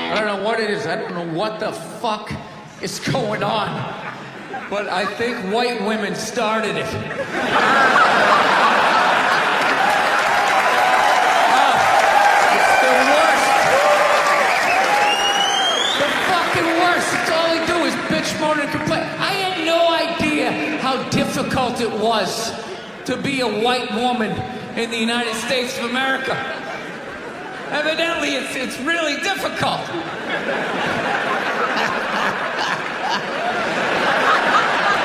I don't know what it is. I don't know what the fuck is going on. But I think white women started it. It's the worst. The fucking worst. It's all they do is bitch, moan, and complain. I had no idea how difficult it was to be a white woman in the United States of America. Evidently, it's really difficult.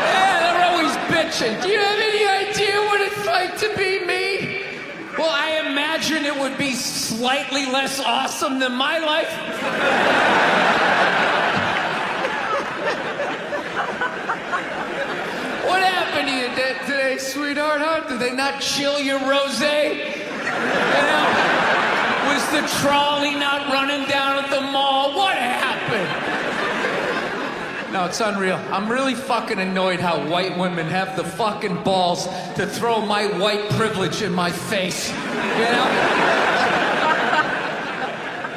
Yeah, they're always bitching. Do you have any idea what it's like to be me? Well, I imagine it would be slightly less awesome than my life. What happened to you today, sweetheart? Huh? Did they not chill your rosé? You know? Was the trolley not running down at the mall? What happened? No, it's unreal. I'm really fucking annoyed how white women have the fucking balls to throw my white privilege in my face. You know?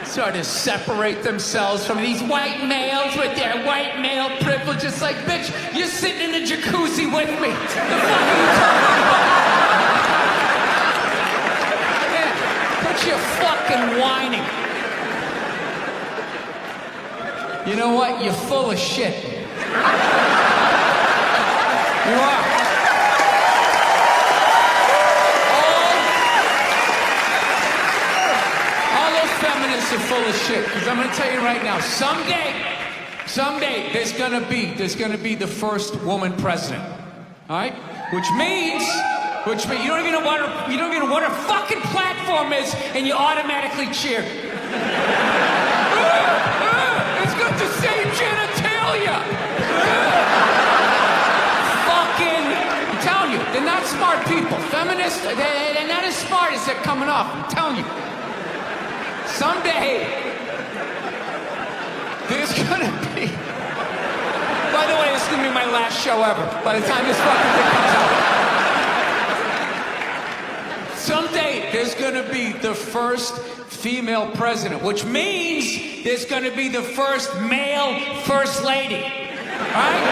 Sort of separate themselves from these white males with their white male privilege. It's like, bitch, you're sitting in the jacuzzi with me. The fuck are you talking about? You're fucking whining. You know what? You're full of shit. You are. All those feminists are full of shit. Because I'm going to tell you right now, someday, there's going to be the first woman president. All right? Which means you don't even know what her fucking platform is, and you automatically cheer. It's got the same genitalia. Fucking, I'm telling you, they're not smart people. Feminists, they're not as smart as they're coming off. I'm telling you. Someday, there's gonna be. By the way, this is gonna be my last show ever. By the time this fucking thing comes out. Someday, there's gonna be the first female president, which means there's gonna be the first male first lady. Right?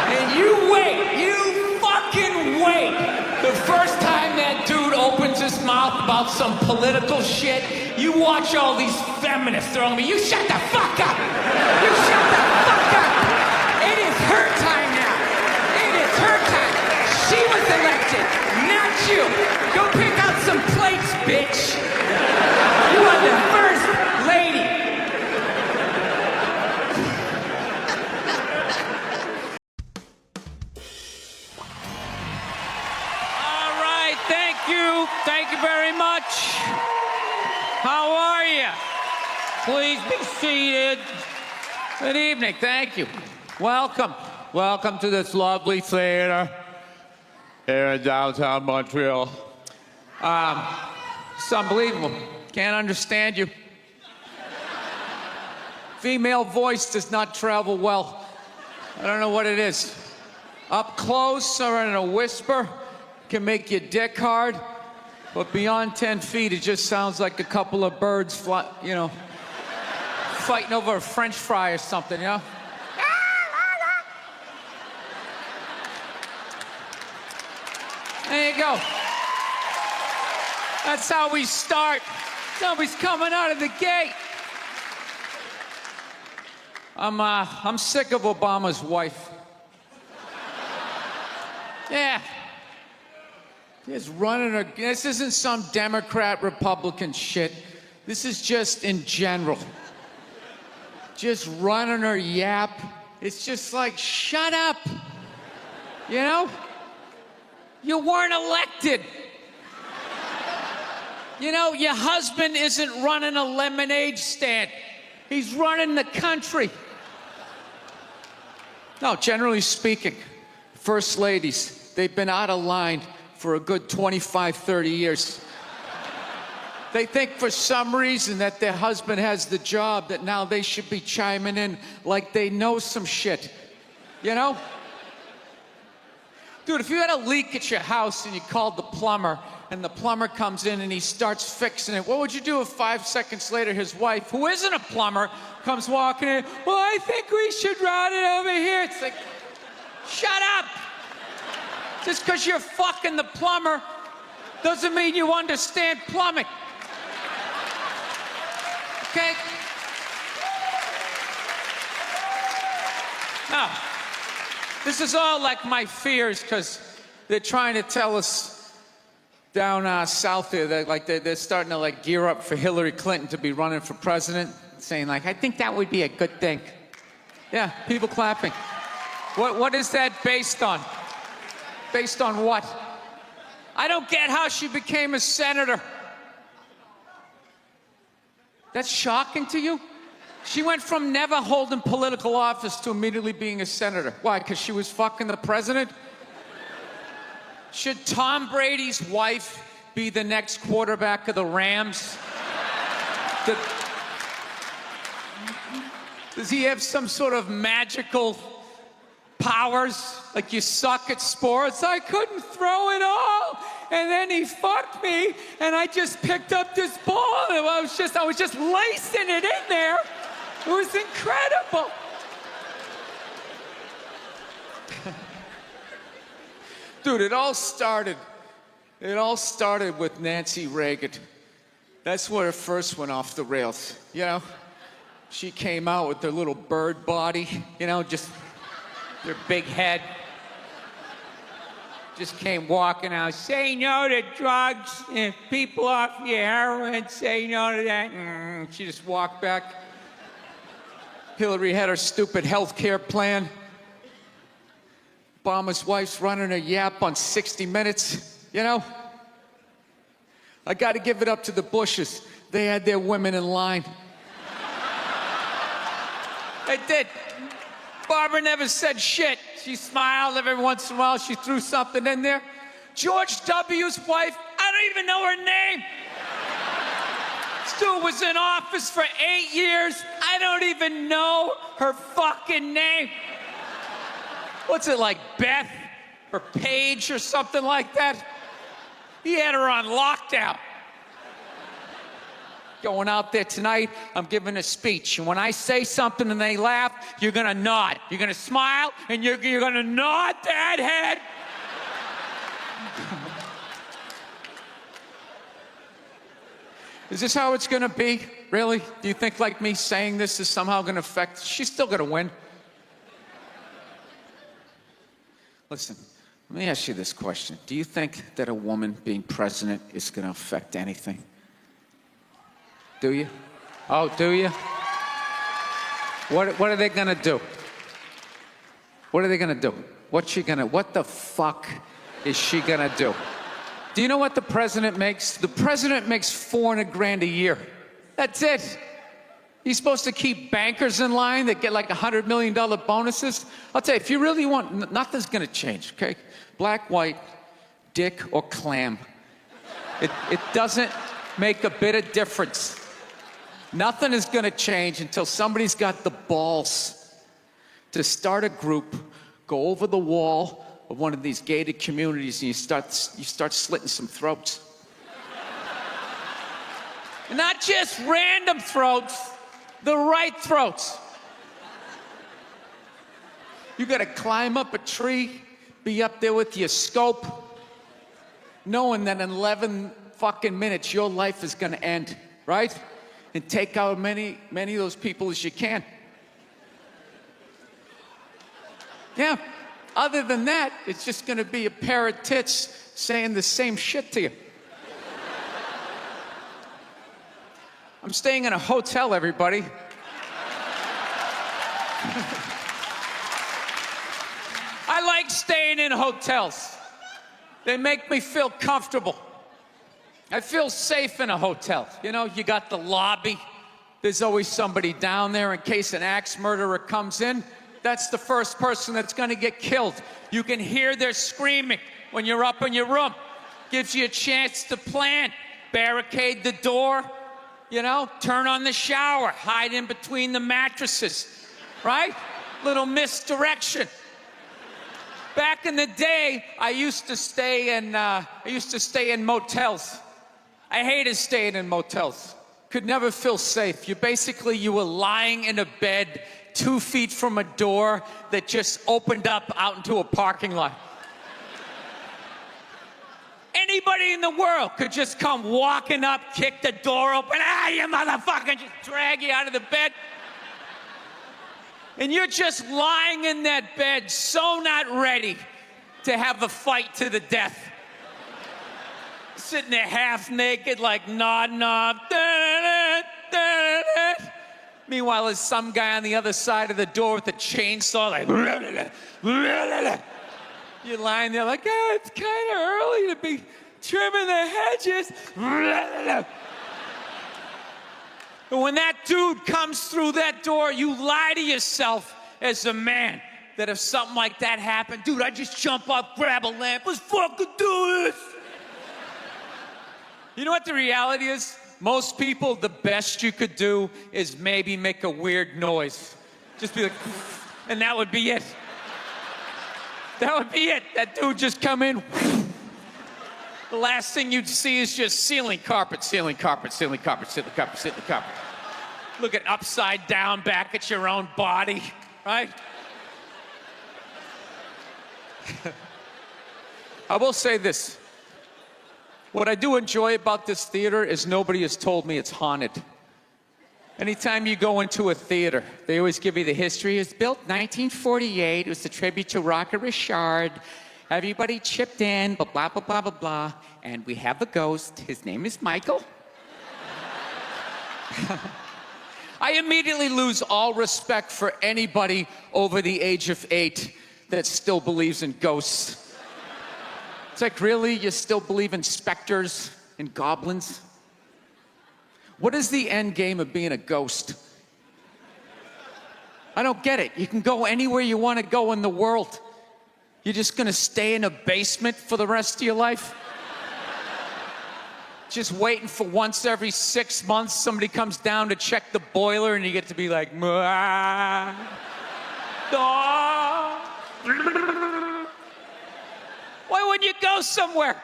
And you wait, you fucking wait. The first time that dude opens his mouth about some political shit, you watch all these feminists throwing me, you shut the fuck up! You shut the fuck up! It is her time now. It is her time. She was elected, not you. Go pick out some plates, bitch. You are the first lady. All right, thank you. Thank you very much. How are you? Please be seated. Good evening. Thank you. Welcome. Welcome to this lovely theater here in downtown Montreal. It's unbelievable. Can't understand you. Female voice does not travel well. I don't know what it is. Up close or in a whisper can make your dick hard, but beyond 10 feet, it just sounds like a couple of birds fighting over a French fry or something, you know? There you go. That's how we start. Somebody's coming out of the gate. I'm sick of Obama's wife. Yeah. Just running her. This isn't some Democrat, Republican shit. This is just in general. Just running her yap. It's just like, shut up. You know? You weren't elected. You know, your husband isn't running a lemonade stand. He's running the country. No, generally speaking, first ladies, they've been out of line for a good 25, 30 years. They think for some reason that their husband has the job, that now they should be chiming in like they know some shit. You know? Dude, if you had a leak at your house and you called the plumber, and the plumber comes in and he starts fixing it, what would you do if 5 seconds later his wife, who isn't a plumber, comes walking in? Well, I think we should route it over here. It's like, shut up! Just because you're fucking the plumber doesn't mean you understand plumbing. Okay? Now, this is all like my fears because they're trying to tell us down south there that they're starting to like gear up for Hillary Clinton to be running for president, saying like, I think that would be a good thing. Yeah, people clapping. What is that based on? Based on what? I don't get how she became a senator. That's shocking to you? She went from never holding political office to immediately being a senator. Why? Because she was fucking the president? Should Tom Brady's wife be the next quarterback of the Rams? Does he have some sort of magical powers? Like you suck at sports? I couldn't throw it all, and then he fucked me, and I just picked up this ball, and I was just lacing it in there. It was incredible. Dude, it all started with Nancy Reagan. That's where it first went off the rails, you know? She came out with her little bird body, you know, just their big head. Just came walking out, say no to drugs, and people off your heroin, say no to that. She just walked back. Hillary had her stupid health care plan. Obama's wife's running a yap on 60 Minutes, you know? I gotta give it up to the Bushes. They had their women in line. They did. Barbara never said shit. She smiled every once in a while. She threw something in there. George W.'s wife, I don't even know her name. Stu was in office for 8 years. I don't even know her fucking name. What's it like, Beth or Paige or something like that? He had her on lockdown. Going out there tonight, I'm giving a speech. And when I say something and they laugh, you're gonna nod. You're gonna smile and you're gonna nod that head. Is this how it's gonna be? Really? Do you think like me saying this is somehow gonna affect? She's still gonna win. Listen, let me ask you this question. Do you think that a woman being president is gonna affect anything? Do you? Oh, do you? What are they gonna do? What are they gonna do? What the fuck is she gonna do? Do you know what the president makes? The president makes $400,000 a year. That's it. He's supposed to keep bankers in line that get like $100 million bonuses. I'll tell you, if you really want, nothing's gonna change, okay? Black, white, dick, or clam. It doesn't make a bit of difference. Nothing is gonna change until somebody's got the balls to start a group, go over the wall of one of these gated communities, and you start slitting some throats. And not just random throats, the right throats. You gotta climb up a tree, be up there with your scope, knowing that in 11 fucking minutes your life is gonna end, right? And take out many of those people as you can. Yeah. Other than that, it's just gonna be a pair of tits saying the same shit to you. I'm staying in a hotel, everybody. I like staying in hotels. They make me feel comfortable. I feel safe in a hotel. You know, you got the lobby. There's always somebody down there in case an axe murderer comes in. That's the first person that's gonna get killed. You can hear their screaming when you're up in your room. Gives you a chance to plan. Barricade the door, you know, turn on the shower, hide in between the mattresses, right? Little misdirection. Back in the day, I used to stay in motels. I hated staying in motels. Could never feel safe. You were lying in a bed 2 feet from a door that just opened up out into a parking lot. Anybody in the world could just come walking up, kick the door open, you motherfucker, just drag you out of the bed. And you're just lying in that bed, so not ready to have a fight to the death. Sitting there half naked, like nodding off. Meanwhile, there's some guy on the other side of the door with a chainsaw, like. You're lying there like, it's kind of early to be trimming the hedges. And when that dude comes through that door, you lie to yourself as a man that if something like that happened, dude, I'd just jump up, grab a lamp, let's fucking do this. You know what the reality is? Most people, the best you could do is maybe make a weird noise. Just be like, and that would be it. That would be it. That dude just come in. The last thing you'd see is just ceiling carpet, ceiling carpet, ceiling carpet, ceiling carpet, ceiling carpet. Looking upside down back at your own body, right? I will say this. What I do enjoy about this theater is nobody has told me it's haunted. Anytime you go into a theater, they always give you the history. It was built 1948. It was a tribute to Rocket Richard. Everybody chipped in, blah, blah, blah, blah, blah, blah. And we have a ghost. His name is Michael. I immediately lose all respect for anybody over the age of 8 that still believes in ghosts. It's like, really? You still believe in specters and goblins? What is the end game of being a ghost? I don't get it. You can go anywhere you want to go in the world. You're just going to stay in a basement for the rest of your life? Just waiting for once every 6 months somebody comes down to check the boiler and you get to be like, why wouldn't you go somewhere?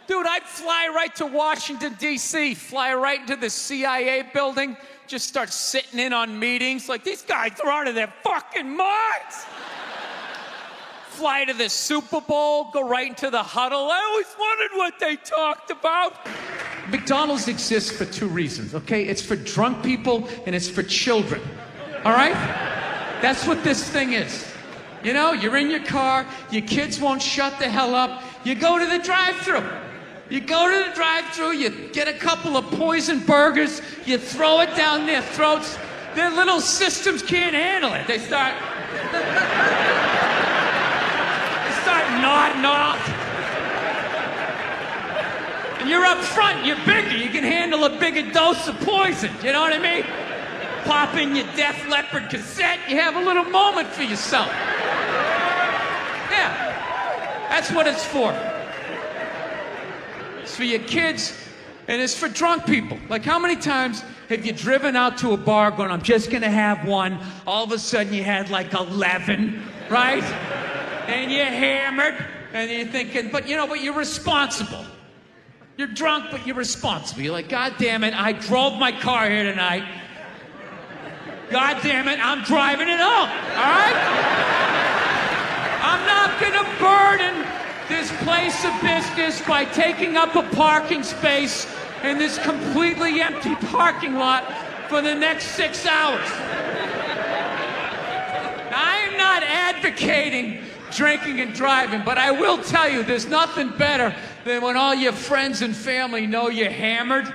Dude, I'd fly right to Washington, D.C., fly right into the CIA building, just start sitting in on meetings. Like, these guys are out of their fucking minds. Fly to the Super Bowl, go right into the huddle. I always wondered what they talked about. McDonald's exists for 2 reasons, okay? It's for drunk people and it's for children, all right? That's what this thing is. You know, you're in your car, your kids won't shut the hell up, you go to the drive-thru. You go to the drive-thru, you get a couple of poison burgers, you throw it down their throats. Their little systems can't handle it. They start nodding off. And you're up front, you're bigger, you can handle a bigger dose of poison, you know what I mean? Pop in your Def Leppard cassette, you have a little moment for yourself. Yeah, that's what it's for. It's for your kids, and it's for drunk people. Like, how many times have you driven out to a bar going, I'm just gonna have one, all of a sudden you had like 11, right? And you're hammered, and you're thinking, but you're responsible. You're drunk, but you're responsible. You're like, God damn it, I drove my car here tonight. God damn it, I'm driving it home, all right? I'm not gonna burden this place of business by taking up a parking space in this completely empty parking lot for the next 6 hours. I am not advocating drinking and driving, but I will tell you, there's nothing better than when all your friends and family know you're hammered.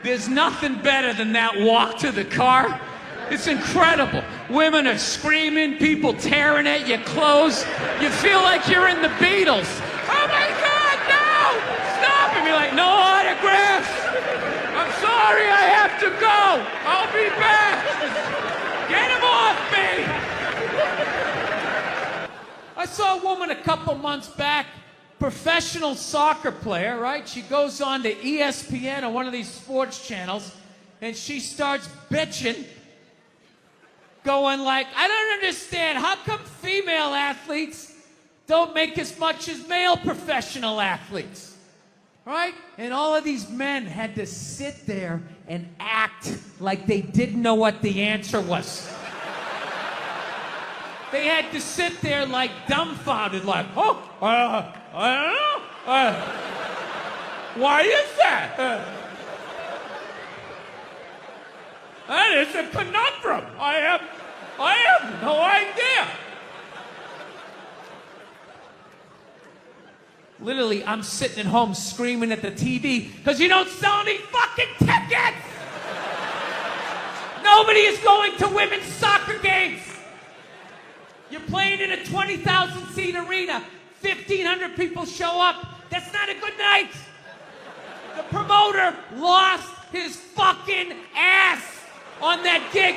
There's nothing better than that walk to the car. It's incredible. Women are screaming, people tearing at your clothes. You feel like you're in the Beatles. Oh my God, no! Stop! And you're like, no autographs! I'm sorry, I have to go! I'll be back! Get him off me! I saw a woman a couple months back, professional soccer player, right? She goes on to ESPN on one of these sports channels, and she starts bitching, going like, I don't understand, how come female athletes don't make as much as male professional athletes, right? And all of these men had to sit there and act like they didn't know what the answer was. They had to sit there like dumbfounded, like, oh, I don't know. Why is that? That is a conundrum. I have no idea. Literally, I'm sitting at home screaming at the TV because you don't sell any fucking tickets! Nobody is going to women's soccer games. You're playing in a 20,000 seat arena. 1,500 people show up. That's not a good night. The promoter lost his fucking ass on that gig.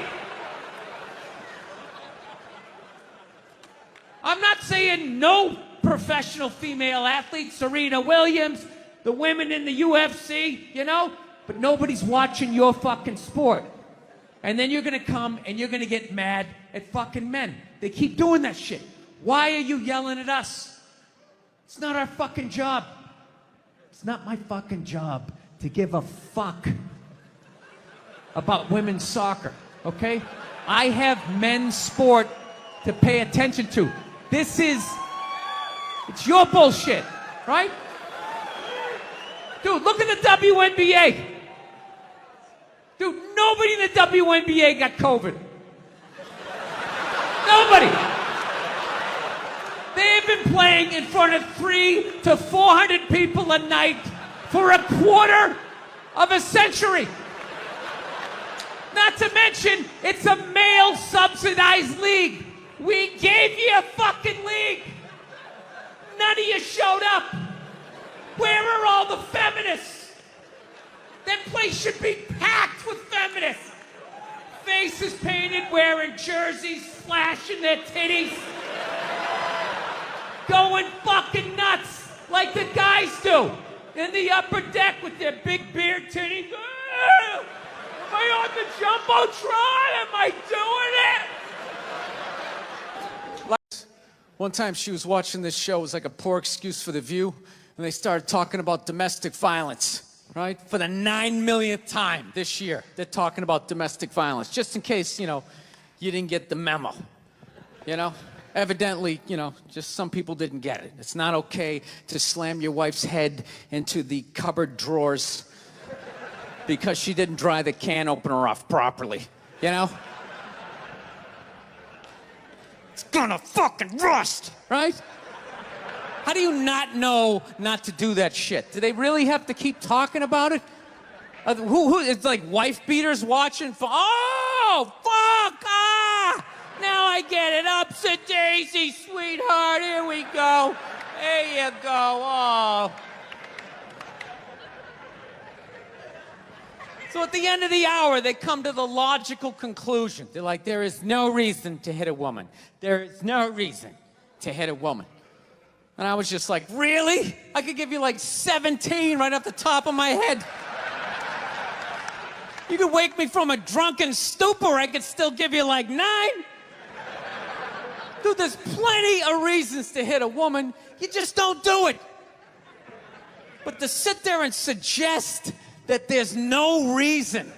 I'm not saying no professional female athletes, Serena Williams, the women in the UFC, you know, but nobody's watching your fucking sport. And then you're gonna come and you're gonna get mad at fucking men. They keep doing that shit. Why are you yelling at us? It's not our fucking job. It's not my fucking job to give a fuck about women's soccer, okay? I have men's sport to pay attention to. It's your bullshit, right? Dude, look at the WNBA. Dude, nobody in the WNBA got COVID. Nobody. They have been playing in front of 300 to 400 people a night for a quarter of a century. Not to mention, it's a male-subsidized league. We gave you a fucking league. None of you showed up. Where are all the feminists? That place should be packed with feminists. Faces painted, wearing jerseys, flashing their titties. Going fucking nuts like the guys do in the upper deck with their big beard titties. Am I on the Jumbotron? Am I doing it? One time she was watching this show, it was like a poor excuse for The View, and they started talking about domestic violence, right? For the 9 millionth time this year, they're talking about domestic violence, just in case, you didn't get the memo, Evidently, just some people didn't get it. It's not okay to slam your wife's head into the cupboard drawers because she didn't dry the can opener off properly, It's gonna fucking rust, right? How do you not know not to do that shit? Do they really have to keep talking about it? Who it's like wife beaters watching? Oh, fuck! Ah! Now I get it. Upset daisy, sweetheart. Here we go. There you go. Oh. So at the end of the hour, they come to the logical conclusion. They're like, there is no reason to hit a woman. There is no reason to hit a woman. And I was just like, really? I could give you like 17 right off the top of my head. You could wake me from a drunken stupor, I could still give you like 9. Dude, there's plenty of reasons to hit a woman. You just don't do it. But to sit there and suggest that there's no reason.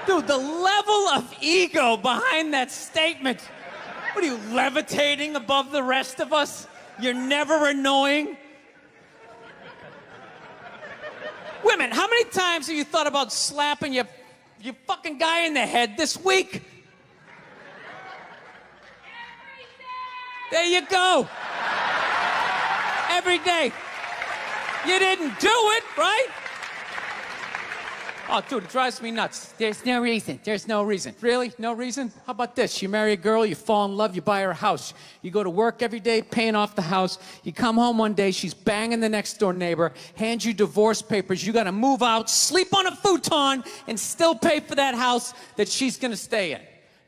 Dude, the level of ego behind that statement. What are you, levitating above the rest of us? You're never annoying? Women, how many times have you thought about slapping your fucking guy in the head this week? There you go. Every day. You didn't do it, right? Oh, dude, it drives me nuts. There's no reason. There's no reason. Really? No reason? How about this? You marry a girl, you fall in love, you buy her a house. You go to work every day, paying off the house. You come home one day, she's banging the next door neighbor, hands you divorce papers. You got to move out, sleep on a futon, and still pay for that house that she's going to stay in.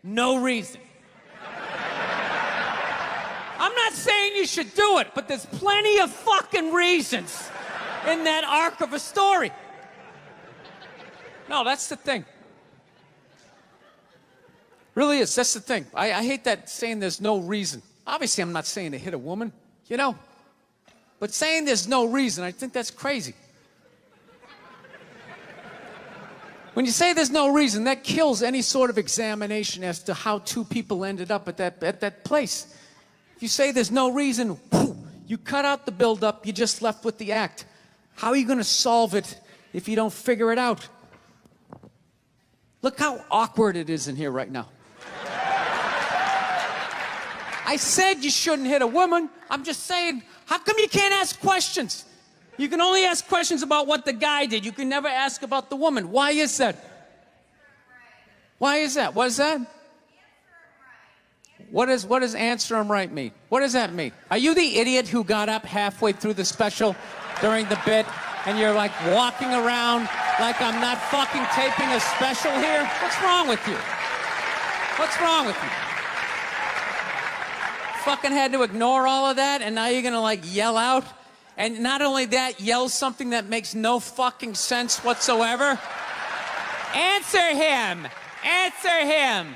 No reason. I'm not saying you should do it, but there's plenty of fucking reasons in that arc of a story. No, that's the thing. Really is. That's the thing. I hate that saying there's no reason. obviously I'm not saying to hit a woman, you know? But saying there's no reason, I think that's crazy. When you say there's no reason, that kills any sort of examination as to how two people ended up at that place. If you say there's no reason, you cut out the build-up, you're just left with the act. How are you going to solve it if you don't figure it out? Look how awkward it is in here right now. I said you shouldn't hit a woman. I'm just saying, how come you can't ask questions? You can only ask questions about what the guy did. You can never ask about the woman. Why is that? Why is that? What is that? What does answer him right mean? What does that mean? Are you the idiot who got up halfway through the special during the bit and you're like walking around like I'm not fucking taping a special here? What's wrong with you? What's wrong with you? Fucking had to ignore all of that and now you're gonna like yell out? And not only that, yell something that makes no fucking sense whatsoever. Answer him! Answer him!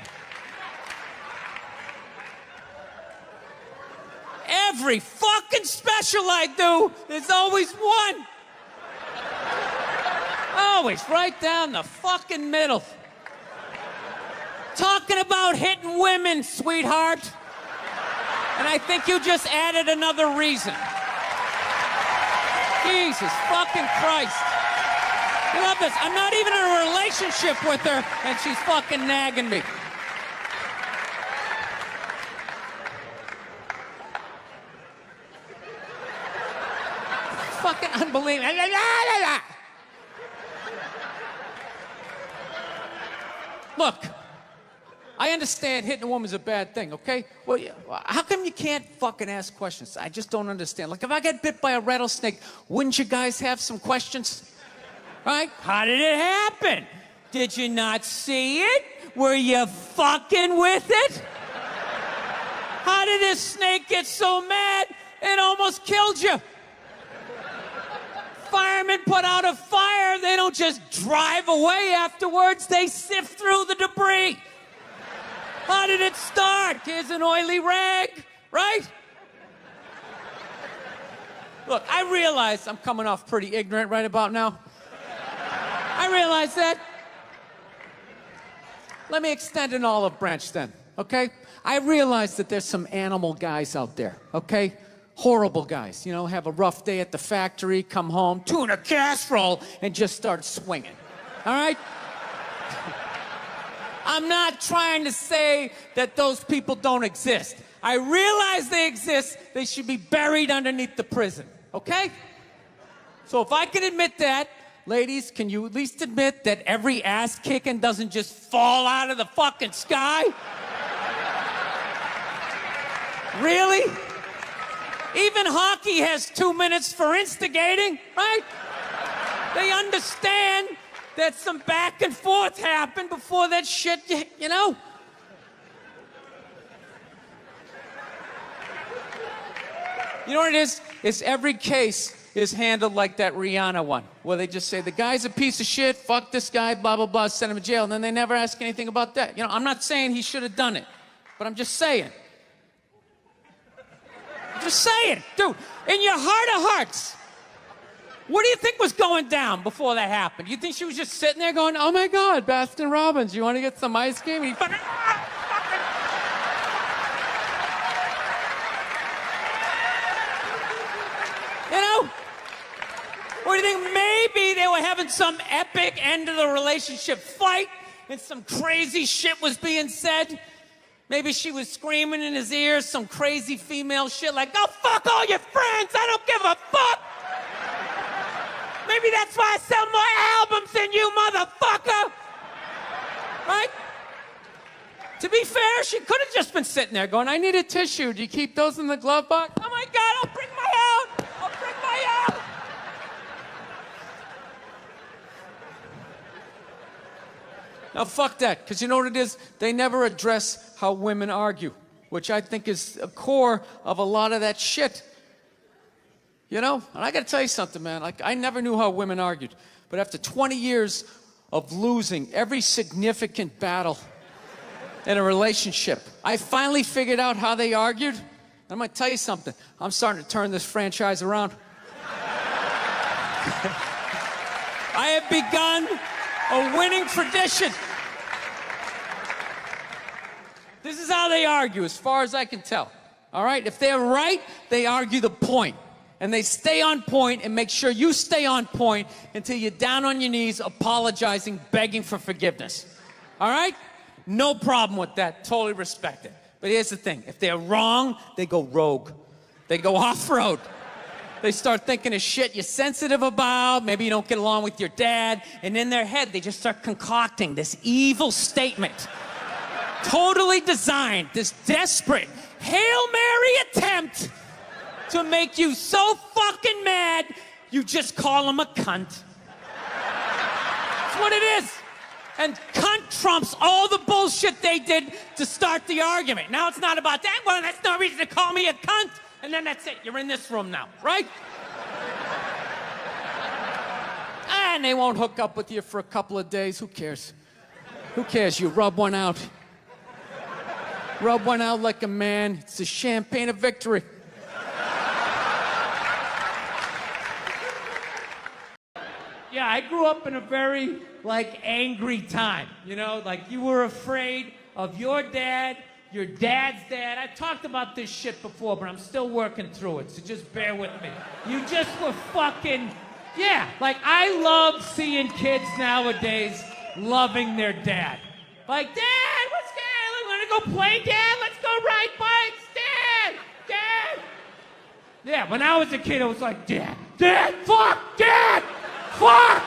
Every fucking special I do, there's always one. Always right down the fucking middle. Talking about hitting women, sweetheart. And I think you just added another reason. Jesus fucking Christ. You love this. I'm not even in a relationship with her, and she's fucking nagging me. Fucking unbelievable. Look, I understand hitting a woman's a bad thing, okay? Well, how come you can't fucking ask questions? I just don't understand. Like, if I get bit by a rattlesnake, wouldn't you guys have some questions? Right? How did it happen? Did you not see it? Were you fucking with it? How did this snake get so mad it almost killed you? Firemen put out a fire. They don't just drive away afterwards. They sift through the debris. How did it start? Here's an oily rag, right? Look, I realize I'm coming off pretty ignorant right about now. I realize that. Let me extend an olive branch then, okay? I realize that there's some animal guys out there, okay? Horrible guys, you know, have a rough day at the factory, come home, tuna casserole, and just start swinging, all right? I'm not trying to say that those people don't exist. I realize they exist. They should be buried underneath the prison, okay? So if I can admit that, ladies, can you at least admit that every ass kicking doesn't just fall out of the fucking sky? Really? Even hockey has 2 minutes for instigating, right? They understand that some back and forth happened before that shit, you know? You know what it is? It's every case is handled like that Rihanna one, where they just say, the guy's a piece of shit, fuck this guy, blah, blah, blah, send him to jail, and then they never ask anything about that. You know, I'm not saying he should have done it, but I'm just saying. I'm just saying, dude, in your heart of hearts, what do you think was going down before that happened? You think she was just sitting there going, oh my God, Baskin Robbins, you want to get some ice cream? And he fucking... You know? Or do you think maybe they were having some epic end of the relationship fight and some crazy shit was being said? Maybe she was screaming in his ear some crazy female shit like, go fuck all your friends, I don't give a fuck! Maybe that's why I sell more albums than you, motherfucker! Right? To be fair, she could have just been sitting there going, I need a tissue. Do you keep those in the glove box? Oh my God, I'll bring my out! I'll bring my out! Now fuck that, because you know what it is? They never address how women argue, which I think is a core of a lot of that shit. You know, and I gotta tell you something, man. Like, I never knew how women argued. But after 20 years of losing every significant battle in a relationship, I finally figured out how they argued. I'm going to tell you something. I'm starting to turn this franchise around. I have begun a winning tradition. This is how they argue, as far as I can tell. All right? If they're right, they argue the point. And they stay on point and make sure you stay on point until you're down on your knees, apologizing, begging for forgiveness. All right? No problem with that. Totally respect it. But here's the thing. If they're wrong, they go rogue. They go off-road. They start thinking of shit you're sensitive about. Maybe you don't get along with your dad. And in their head, they just start concocting this evil statement. Totally designed, this desperate Hail Mary attempt to make you so fucking mad, you just call him a cunt. That's what it is. And cunt trumps all the bullshit they did to start the argument. Now it's not about that. Well, that's no reason to call me a cunt. And then that's it. You're in this room now, right? And they won't hook up with you for a couple of days. Who cares? Who cares? You rub one out. Rub one out like a man. It's the champagne of victory. Yeah, I grew up in a very, angry time. You know, you were afraid of your dad's dad. I've talked about this shit before, but I'm still working through it, so just bear with me. You just were fucking, I love seeing kids nowadays loving their dad. Like, Dad, what's going on? Want to go play, Dad? Let's go ride bikes, Dad! Dad! Yeah, when I was a kid, I was like, Dad, fuck, Dad! Fuck!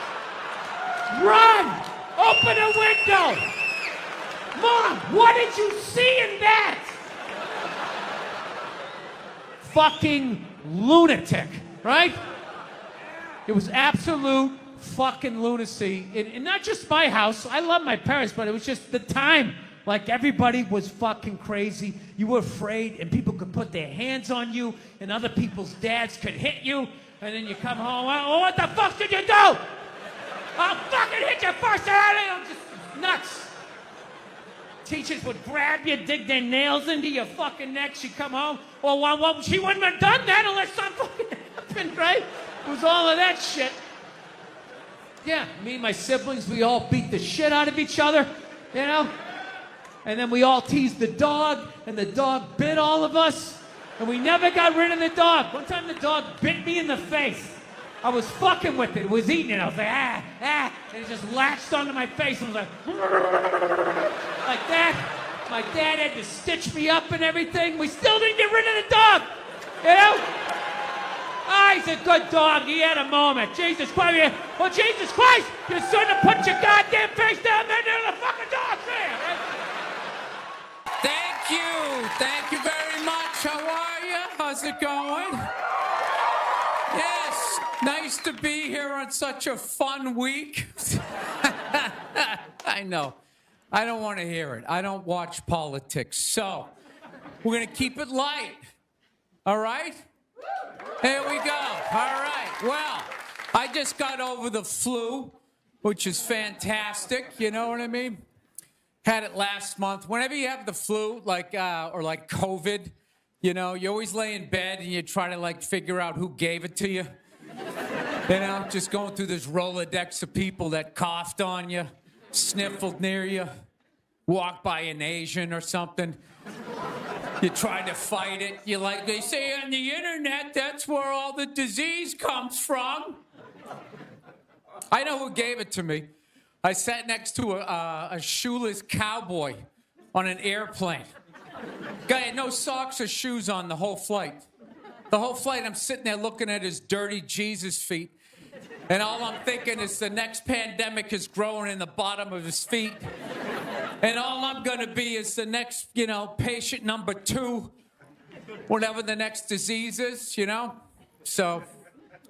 Run! Open a window! Mom, what did you see in that? Fucking lunatic, right? It was absolute fucking lunacy. And not just my house. I love my parents, but it was just the time. Everybody was fucking crazy. You were afraid, and people could put their hands on you, and other people's dads could hit you. And then you come home, oh, what the fuck did you do? I'll fucking hit you first. I'm just nuts. Teachers would grab you, dig their nails into your fucking neck. She'd come home. Well, she wouldn't have done that unless something fucking happened, right? It was all of that shit. Yeah, me and my siblings, we all beat the shit out of each other, you know? And then we all teased the dog, and the dog bit all of us. And we never got rid of the dog. One time the dog bit me in the face. I was fucking with it. It was eating it. I was like, and it just latched onto my face and was like that. My dad had to stitch me up and everything. We still didn't get rid of the dog. You know? He's a good dog. He had a moment. Jesus Christ. Well, Jesus Christ, you shouldn't have put your goddamn face down there near the fucking dog there. Right? Thank you. Thank you very much. How are you? How's it going? Yes. Nice to be here on such a fun week. I know. I don't want to hear it. I don't watch politics. So, we're going to keep it light. All right? Here we go. All right. Well, I just got over the flu, which is fantastic. You know what I mean? Had it last month. Whenever you have the flu, or COVID, you know, you always lay in bed and you try to, figure out who gave it to you. You know, just going through this Rolodex of people that coughed on you, sniffled near you, walked by an Asian or something. You try to fight it. They say on the internet, that's where all the disease comes from. I know who gave it to me. I sat next to a shoeless cowboy on an airplane. Guy had no socks or shoes on the whole flight. The whole flight, I'm sitting there looking at his dirty Jesus feet. And all I'm thinking is the next pandemic is growing in the bottom of his feet. And all I'm going to be is the next, patient number 2, whatever the next disease is, you know? So,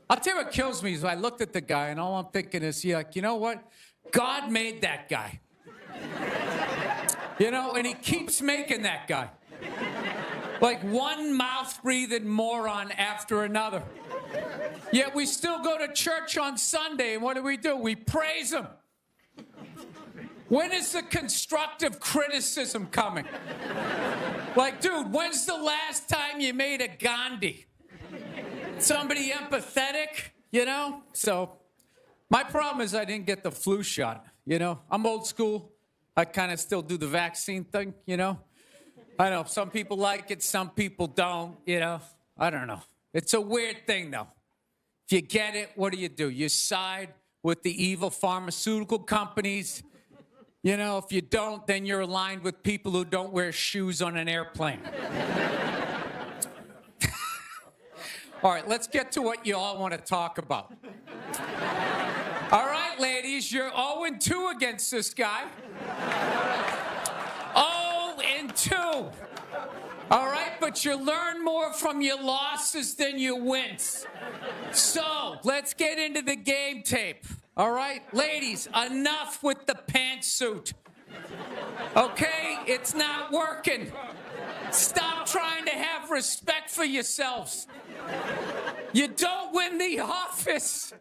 I'll tell you what kills me is I looked at the guy and all I'm thinking is, you know what? God made that guy. You know, and he keeps making that guy. Like one mouth-breathing moron after another. Yet we still go to church on Sunday, and what do? We praise him. When is the constructive criticism coming? Like, dude, when's the last time you made a Gandhi? Somebody empathetic, you know? So, my problem is I didn't get the flu shot, you know? I'm old school. I kind of still do the vaccine thing, you know? I know some people like it, some people don't, you know? I don't know. It's a weird thing, though. If you get it, what do? You side with the evil pharmaceutical companies. You know, if you don't, then you're aligned with people who don't wear shoes on an airplane. All right, let's get to what you all want to talk about. All right, ladies, you're 0-2 against this guy. 0-2. All right, but you learn more from your losses than your wins. So, let's get into the game tape. All right, ladies, enough with the pantsuit. Okay, it's not working. Stop trying to have respect for yourselves. You don't win the office.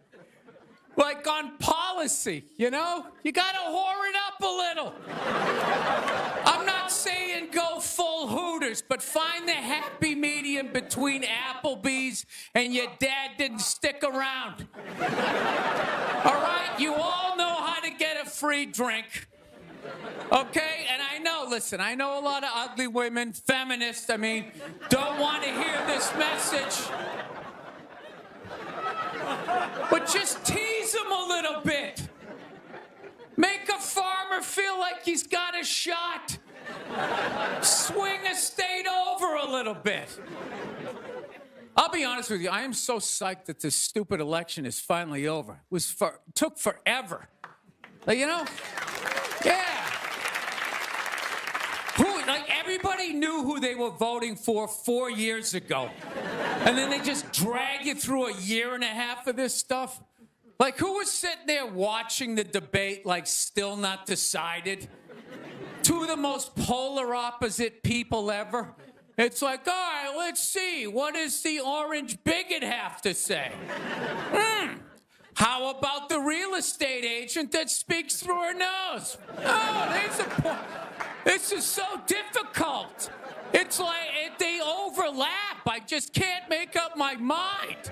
Like on policy, you know? You gotta whore it up a little. I'm not saying go full Hooters, but find the happy medium between Applebee's and your dad didn't stick around. All right? You all know how to get a free drink. Okay? And I know, listen, I know a lot of ugly women, feminists, don't want to hear this message. But just tease him a little bit. Make a farmer feel like he's got a shot. Swing a state over a little bit. I'll be honest with you, I am so psyched that this stupid election is finally over. Took forever. Like, you know? Yeah. Everybody knew who they were voting for 4 years ago. And then they just drag you through a year and a half of this stuff. Like, who was sitting there watching the debate, like, still not decided? Two of the most polar opposite people ever. It's like, all right, let's see. What does the orange bigot have to say? How about the real estate agent that speaks through her nose? Oh, there's a point. This is so difficult. It's like they overlap. I just can't make up my mind.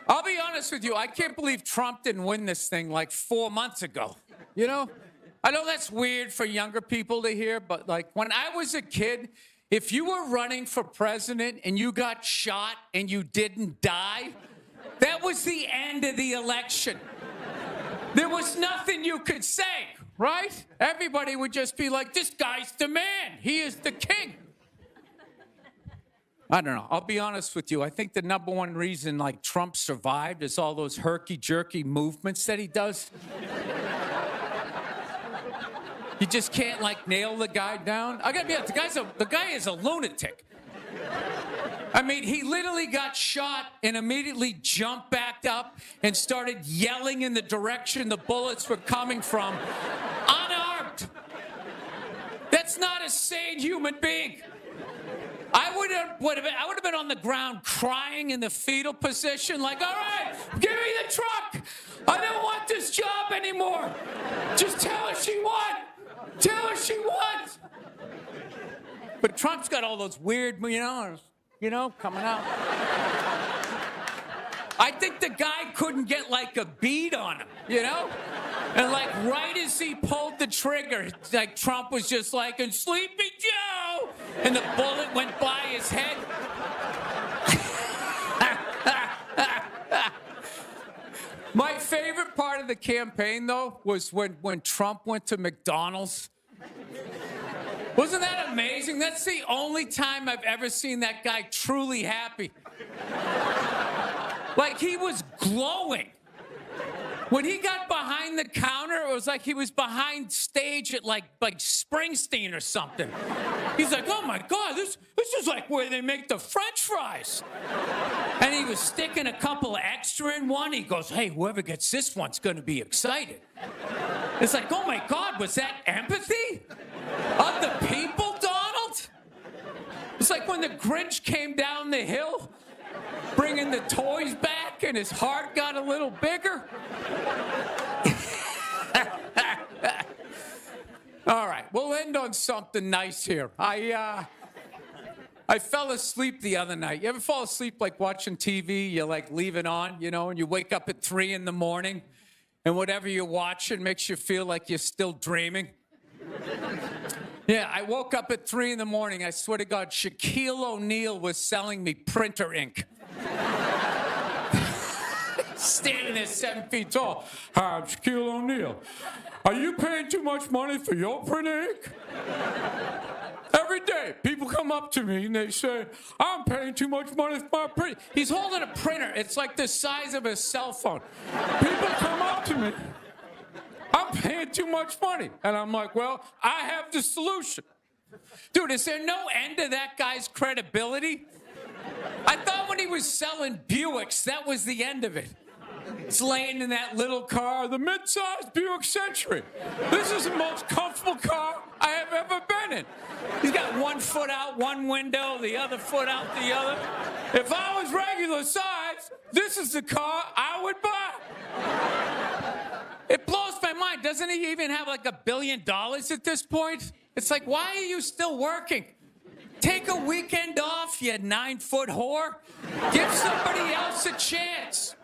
I'll be honest with you. I can't believe Trump didn't win this thing like 4 months ago. You know? I know that's weird for younger people to hear, but like when I was a kid, if you were running for president and you got shot and you didn't die, that was the end of the election. There was nothing you could say, right? Everybody would just be like, this guy's the man. He is the king. I don't know. I'll be honest with you. I think the number one reason like Trump survived is all those herky-jerky movements that he does. You just can't like nail the guy down. I gotta be honest, the guy is a lunatic. He literally got shot and immediately jumped back up and started yelling in the direction the bullets were coming from, unarmed. That's not a sane human being. I would have been on the ground crying in the fetal position, like, all right, give me the truck. I don't want this job anymore. Just tell her she won. Tell her she won. But Trump's got all those weird, coming out. I think the guy couldn't get like a bead on him, And like right as he pulled the trigger, like Trump was just like, and Sleepy Joe, and the bullet went by his head. My favorite part of the campaign, though, was when Trump went to McDonald's. Wasn't that amazing? That's the only time I've ever seen that guy truly happy. Like, he was glowing. When he got behind the counter, it was like he was behind stage at like Springsteen or something. He's like, oh my God, this is like where they make the French fries. And he was sticking a couple of extra in one. He goes, hey, whoever gets this one's gonna be excited. It's like, oh my God, was that empathy? Of the people, Donald? It's like when the Grinch came down the hill, bringing the toys back, and his heart got a little bigger. All right, we'll end on something nice here. I fell asleep the other night. You ever fall asleep like watching TV? You like leave it on, you know, and you wake up at 3 in the morning, and whatever you're watching makes you feel like you're still dreaming. Yeah, I woke up at 3 in the morning. I swear to God, Shaquille O'Neal was selling me printer ink. Standing there 7 feet tall. Hi, I'm Shaquille O'Neal. Are you paying too much money for your printer ink? Every day, people come up to me and they say, I'm paying too much money for my printer. He's holding a printer. It's like the size of a cell phone. People come up to me. I'm paying too much money. And I'm like, well, I have the solution. Dude, is there no end to that guy's credibility? I thought when he was selling Buicks, that was the end of it. It's laying in that little car, the mid-sized Buick Century. This is the most comfortable car I have ever been in. He's got one foot out one window, the other foot out the other. If I was regular size, this is the car I would buy. It blows my mind. Doesn't he even have like $1 billion at this point? It's like, why are you still working? Take a weekend off, you 9-foot whore. Give somebody else a chance.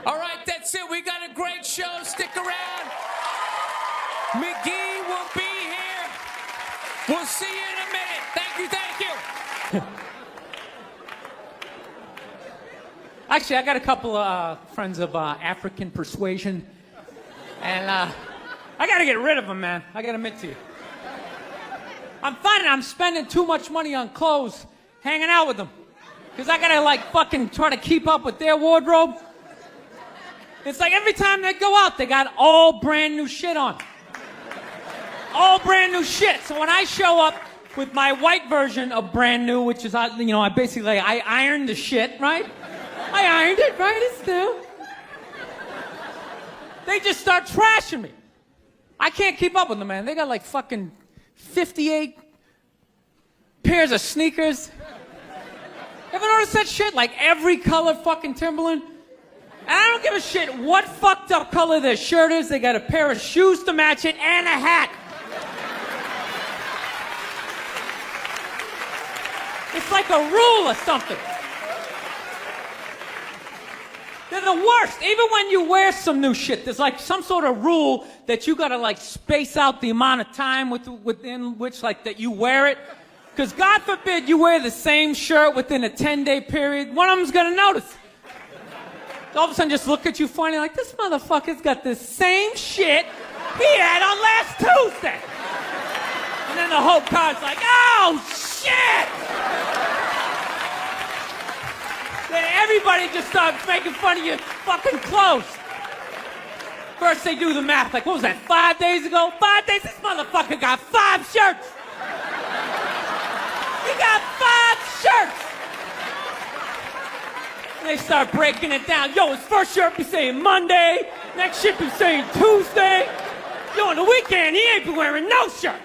All right, that's it. We got a great show. Stick around. McGee will be here. We'll see you in a minute. Thank you, thank you. Actually, I got a couple of friends of African persuasion, and I got to get rid of them, man. I got to admit to you. I'm finding I'm spending too much money on clothes hanging out with them. Because I got to, like, fucking try to keep up with their wardrobe. It's like every time they go out, they got all brand new shit on. All brand new shit. So when I show up with my white version of brand new, which is, I basically, I ironed the shit, right? I ironed it, right? It's new. They just start trashing me. I can't keep up with them, man. They got like fucking 58 pairs of sneakers. Ever notice that shit? Like every color fucking Timberland. And I don't give a shit what fucked up color their shirt is. They got a pair of shoes to match it and a hat. It's like a rule or something. They're the worst. Even when you wear some new shit, there's like some sort of rule that you gotta like space out the amount of time within which like that you wear it. Because God forbid you wear the same shirt within a 10-day period, one of them's gonna notice. All of a sudden just look at you funny like, this motherfucker's got the same shit he had on last Tuesday. And then the whole car's like, oh shit! Then everybody just starts making fun of your fucking clothes. First they do the math, like, what was that, 5 days ago? 5 days? This motherfucker got 5 shirts! He got 5 shirts! And they start breaking it down. Yo, his first shirt be saying Monday, next shirt be saying Tuesday. Yo, on the weekend, he ain't be wearing no shirts.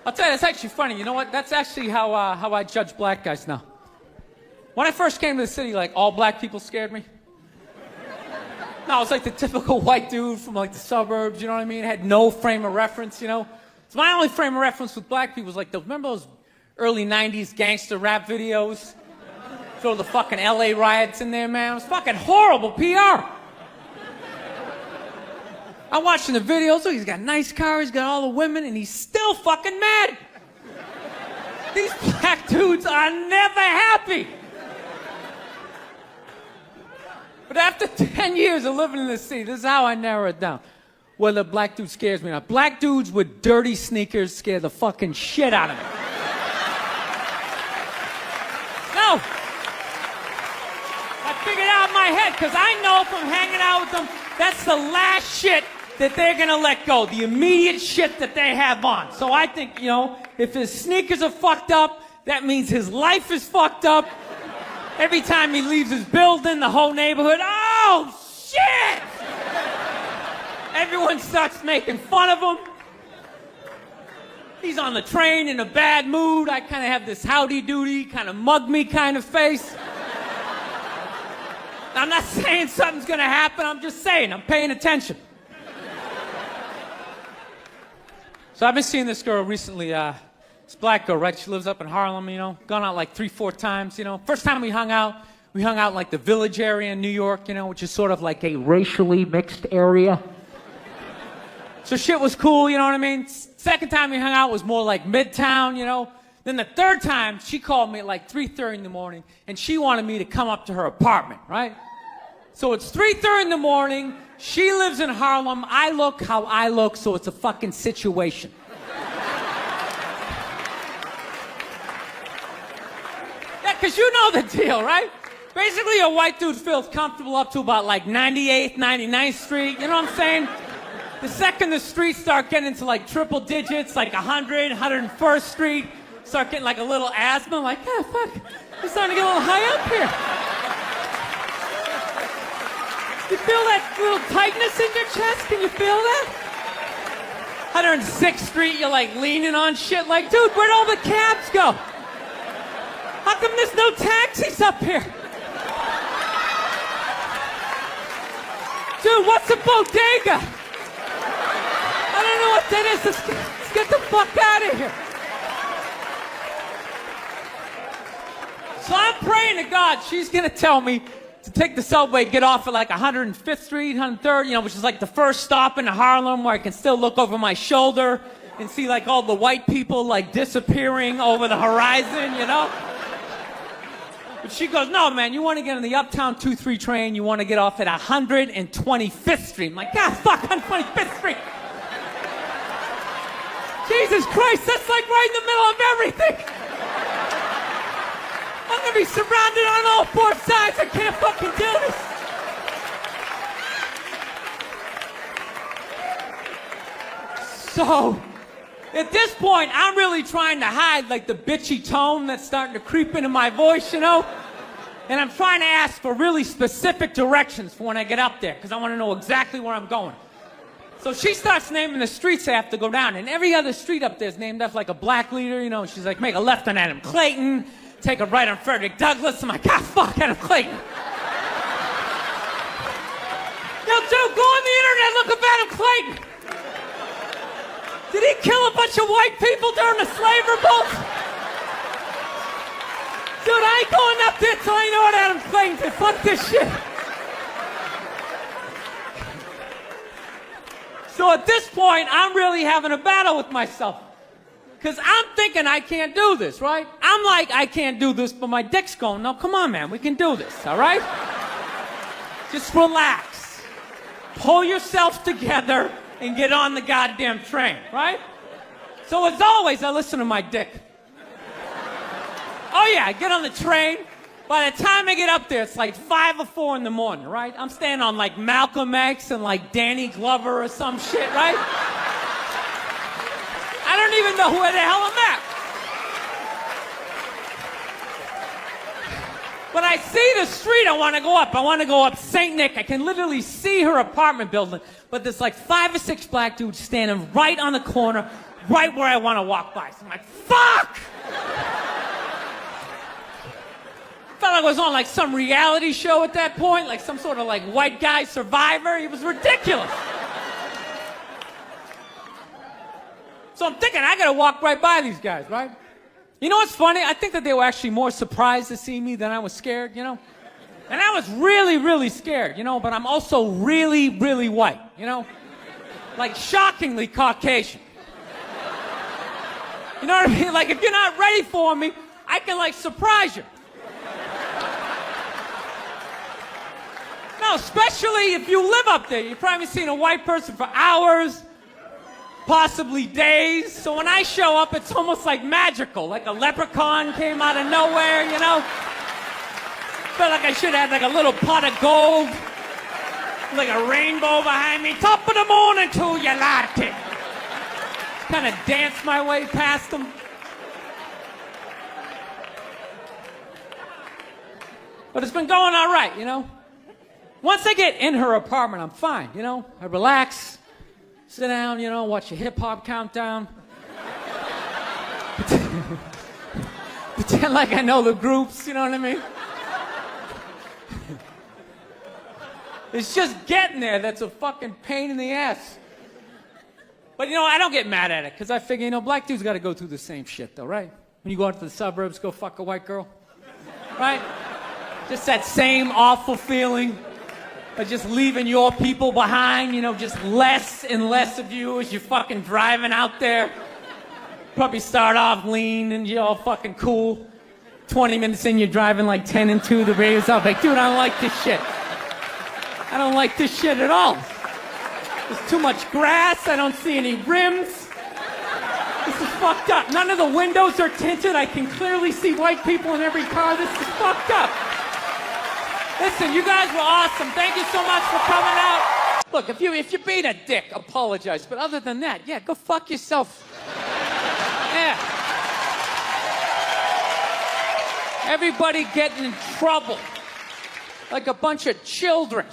I'll tell you, it's actually funny. You know what? That's actually how I judge black guys now. When I first came to the city, like, all black people scared me. No, I was like the typical white dude from, like, the suburbs, you know what I mean? Had no frame of reference, you know? So my only frame of reference with black people was, like, remember those early 90s gangster rap videos? Throw the fucking LA riots in there, man. It was fucking horrible PR. I'm watching the videos, oh, he's got a nice car, he's got all the women, and he's still fucking mad. These black dudes are never happy. But after 10 years of living in this city, this is how I narrow it down. Whether a black dude scares me or not. Black dudes with dirty sneakers scare the fucking shit out of me. No. I figured out in my head, because I know if I'm hanging out with them, that's the last shit that they're gonna let go, the immediate shit that they have on. So I think, you know, if his sneakers are fucked up, that means his life is fucked up. Every time he leaves his building, the whole neighborhood, oh, shit! Everyone starts making fun of him. He's on the train in a bad mood. I kind of have this howdy-doody, kind of mug me kind of face. I'm not saying something's gonna happen, I'm just saying, I'm paying attention. So I've been seeing this girl recently, this black girl, right? She lives up in Harlem, you know, gone out like 3-4 times, you know. First time we hung out like the Village area in New York, you know, which is sort of like a racially mixed area. So shit was cool, you know what I mean? Second time we hung out was more like Midtown, you know. Then the third time, she called me at like 3:30 in the morning, and she wanted me to come up to her apartment, right? So it's 3:30 in the morning, she lives in Harlem, I look how I look, so it's a fucking situation. Yeah, because you know the deal, right? Basically, a white dude feels comfortable up to about like 98th, 99th Street, you know what I'm saying? The second the streets start getting into like triple digits, like 100, 101st Street, start getting like a little asthma, like, yeah, fuck, I'm starting to get a little high up here. You feel that little tightness in your chest? Can you feel that? 106th Street, you're like leaning on shit like, dude, where'd all the cabs go? How come there's no taxis up here? Dude, what's a bodega? I don't know what that is. Let's get the fuck out of here. So I'm praying to God she's gonna tell me to take the subway, get off at like 105th Street, 103rd, you know, which is like the first stop into Harlem where I can still look over my shoulder and see like all the white people like disappearing over the horizon, you know? But she goes, no, man, you want to get on the Uptown 2-3 train, you want to get off at 125th Street. I'm like, God, fuck, 125th Street. Jesus Christ, that's like right in the middle of everything. I'm gonna be surrounded on all 4 sides. I can't fucking do this. So, at this point, I'm really trying to hide like the bitchy tone that's starting to creep into my voice, you know? And I'm trying to ask for really specific directions for when I get up there, because I want to know exactly where I'm going. So she starts naming the streets I have to go down, and every other street up there is named after like a black leader, you know? She's like, make a left on Adam Clayton, take a right on Frederick Douglass. I'm like, ah, fuck, Adam Clayton. Yo, dude, go on the internet, look up Adam Clayton. Did he kill a bunch of white people during the slave revolt? Dude, I ain't going up there till I know what Adam Clayton did. Fuck this shit. So at this point, I'm really having a battle with myself. Because I'm thinking I can't do this, right? I'm like, I can't do this, but my dick's going, no, come on, man, we can do this, all right? Just relax. Pull yourself together and get on the goddamn train, right? So as always, I listen to my dick. Oh yeah, I get on the train. By the time I get up there, it's like 5 or 4 in the morning, right? I'm staying on like Malcolm X and like Danny Glover or some shit, right? I don't even know where the hell I'm at. But I see the street I want to go up. I want to go up St. Nick. I can literally see her apartment building. But there's like 5 or 6 black dudes standing right on the corner, right where I want to walk by. So I'm like, fuck! Felt like I was on like some reality show at that point, like some sort of like white guy survivor. It was ridiculous. So I'm thinking, I gotta walk right by these guys, right? You know what's funny? I think that they were actually more surprised to see me than I was scared, you know? And I was really, really scared, you know, but I'm also really, really white, you know? Like shockingly Caucasian. You know what I mean? Like if you're not ready for me, I can like surprise you. No, especially if you live up there. You've probably seen a white person for hours, possibly days. So when I show up, it's almost like magical, like a leprechaun came out of nowhere, you know? Felt like I should have had like a little pot of gold, like a rainbow behind me. Top of the morning to you, latte. Kind of dance my way past them. But it's been going all right, you know? Once I get in her apartment, I'm fine, you know? I relax, sit down, you know, watch a hip-hop countdown. Pretend like I know the groups, you know what I mean? It's just getting there that's a fucking pain in the ass. But, you know, I don't get mad at it, because I figure, you know, black dudes got to go through the same shit, though, right? When you go out to the suburbs, go fuck a white girl, right? Just that same awful feeling of just leaving your people behind, you know, just less and less of you as you're fucking driving out there. Probably start off lean and you're all fucking cool. 20 minutes in, you're driving like 10 and 2, the radio's off. Like, dude, I don't like this shit. I don't like this shit at all. There's too much grass. I don't see any rims. This is fucked up. None of the windows are tinted. I can clearly see white people in every car. This is fucked up. Listen, you guys were awesome. Thank you so much for coming out. Look, if you're being a dick, apologize. But other than that, yeah, go fuck yourself. Yeah. Everybody getting in trouble. Like a bunch of children.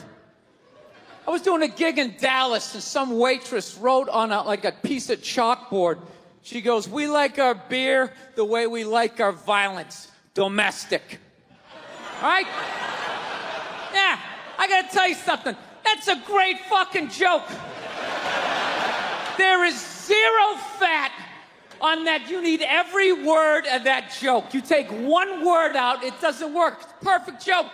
I was doing a gig in Dallas and some waitress wrote on like a piece of chalkboard. She goes, "We like our beer the way we like our violence. Domestic." All right? Yeah, I gotta tell you something. That's a great fucking joke. There is zero fat on that. You need every word of that joke. You take one word out, it doesn't work. It's a perfect joke.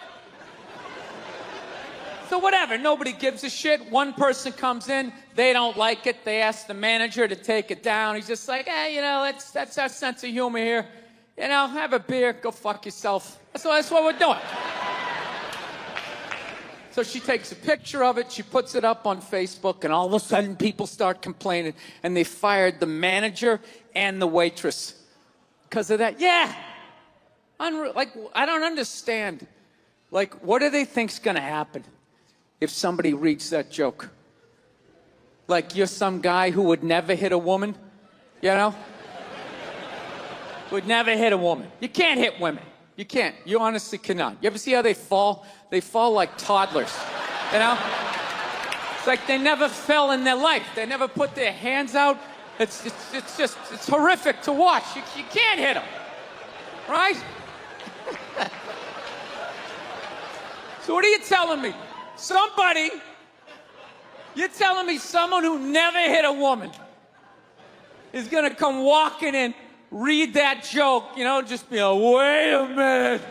So whatever, nobody gives a shit. One person comes in, they don't like it. They ask the manager to take it down. He's just like, hey, you know, that's our sense of humor here. You know, have a beer, go fuck yourself. That's what we're doing. So she takes a picture of it, she puts it up on Facebook, and all of a sudden people start complaining, and they fired the manager and the waitress because of that. Yeah. Like, I don't understand. Like, what do they think's gonna happen if somebody reads that joke? Like, you're some guy who would never hit a woman, you know? Would never hit a woman. You can't hit women. You can't. You honestly cannot. You ever see how they fall? They fall like toddlers, you know? It's like they never fell in their life. They never put their hands out. It's horrific to watch. You can't hit them, right? So what are you telling me? You're telling me someone who never hit a woman is gonna come walking in, read that joke, you know, just be like, wait a minute.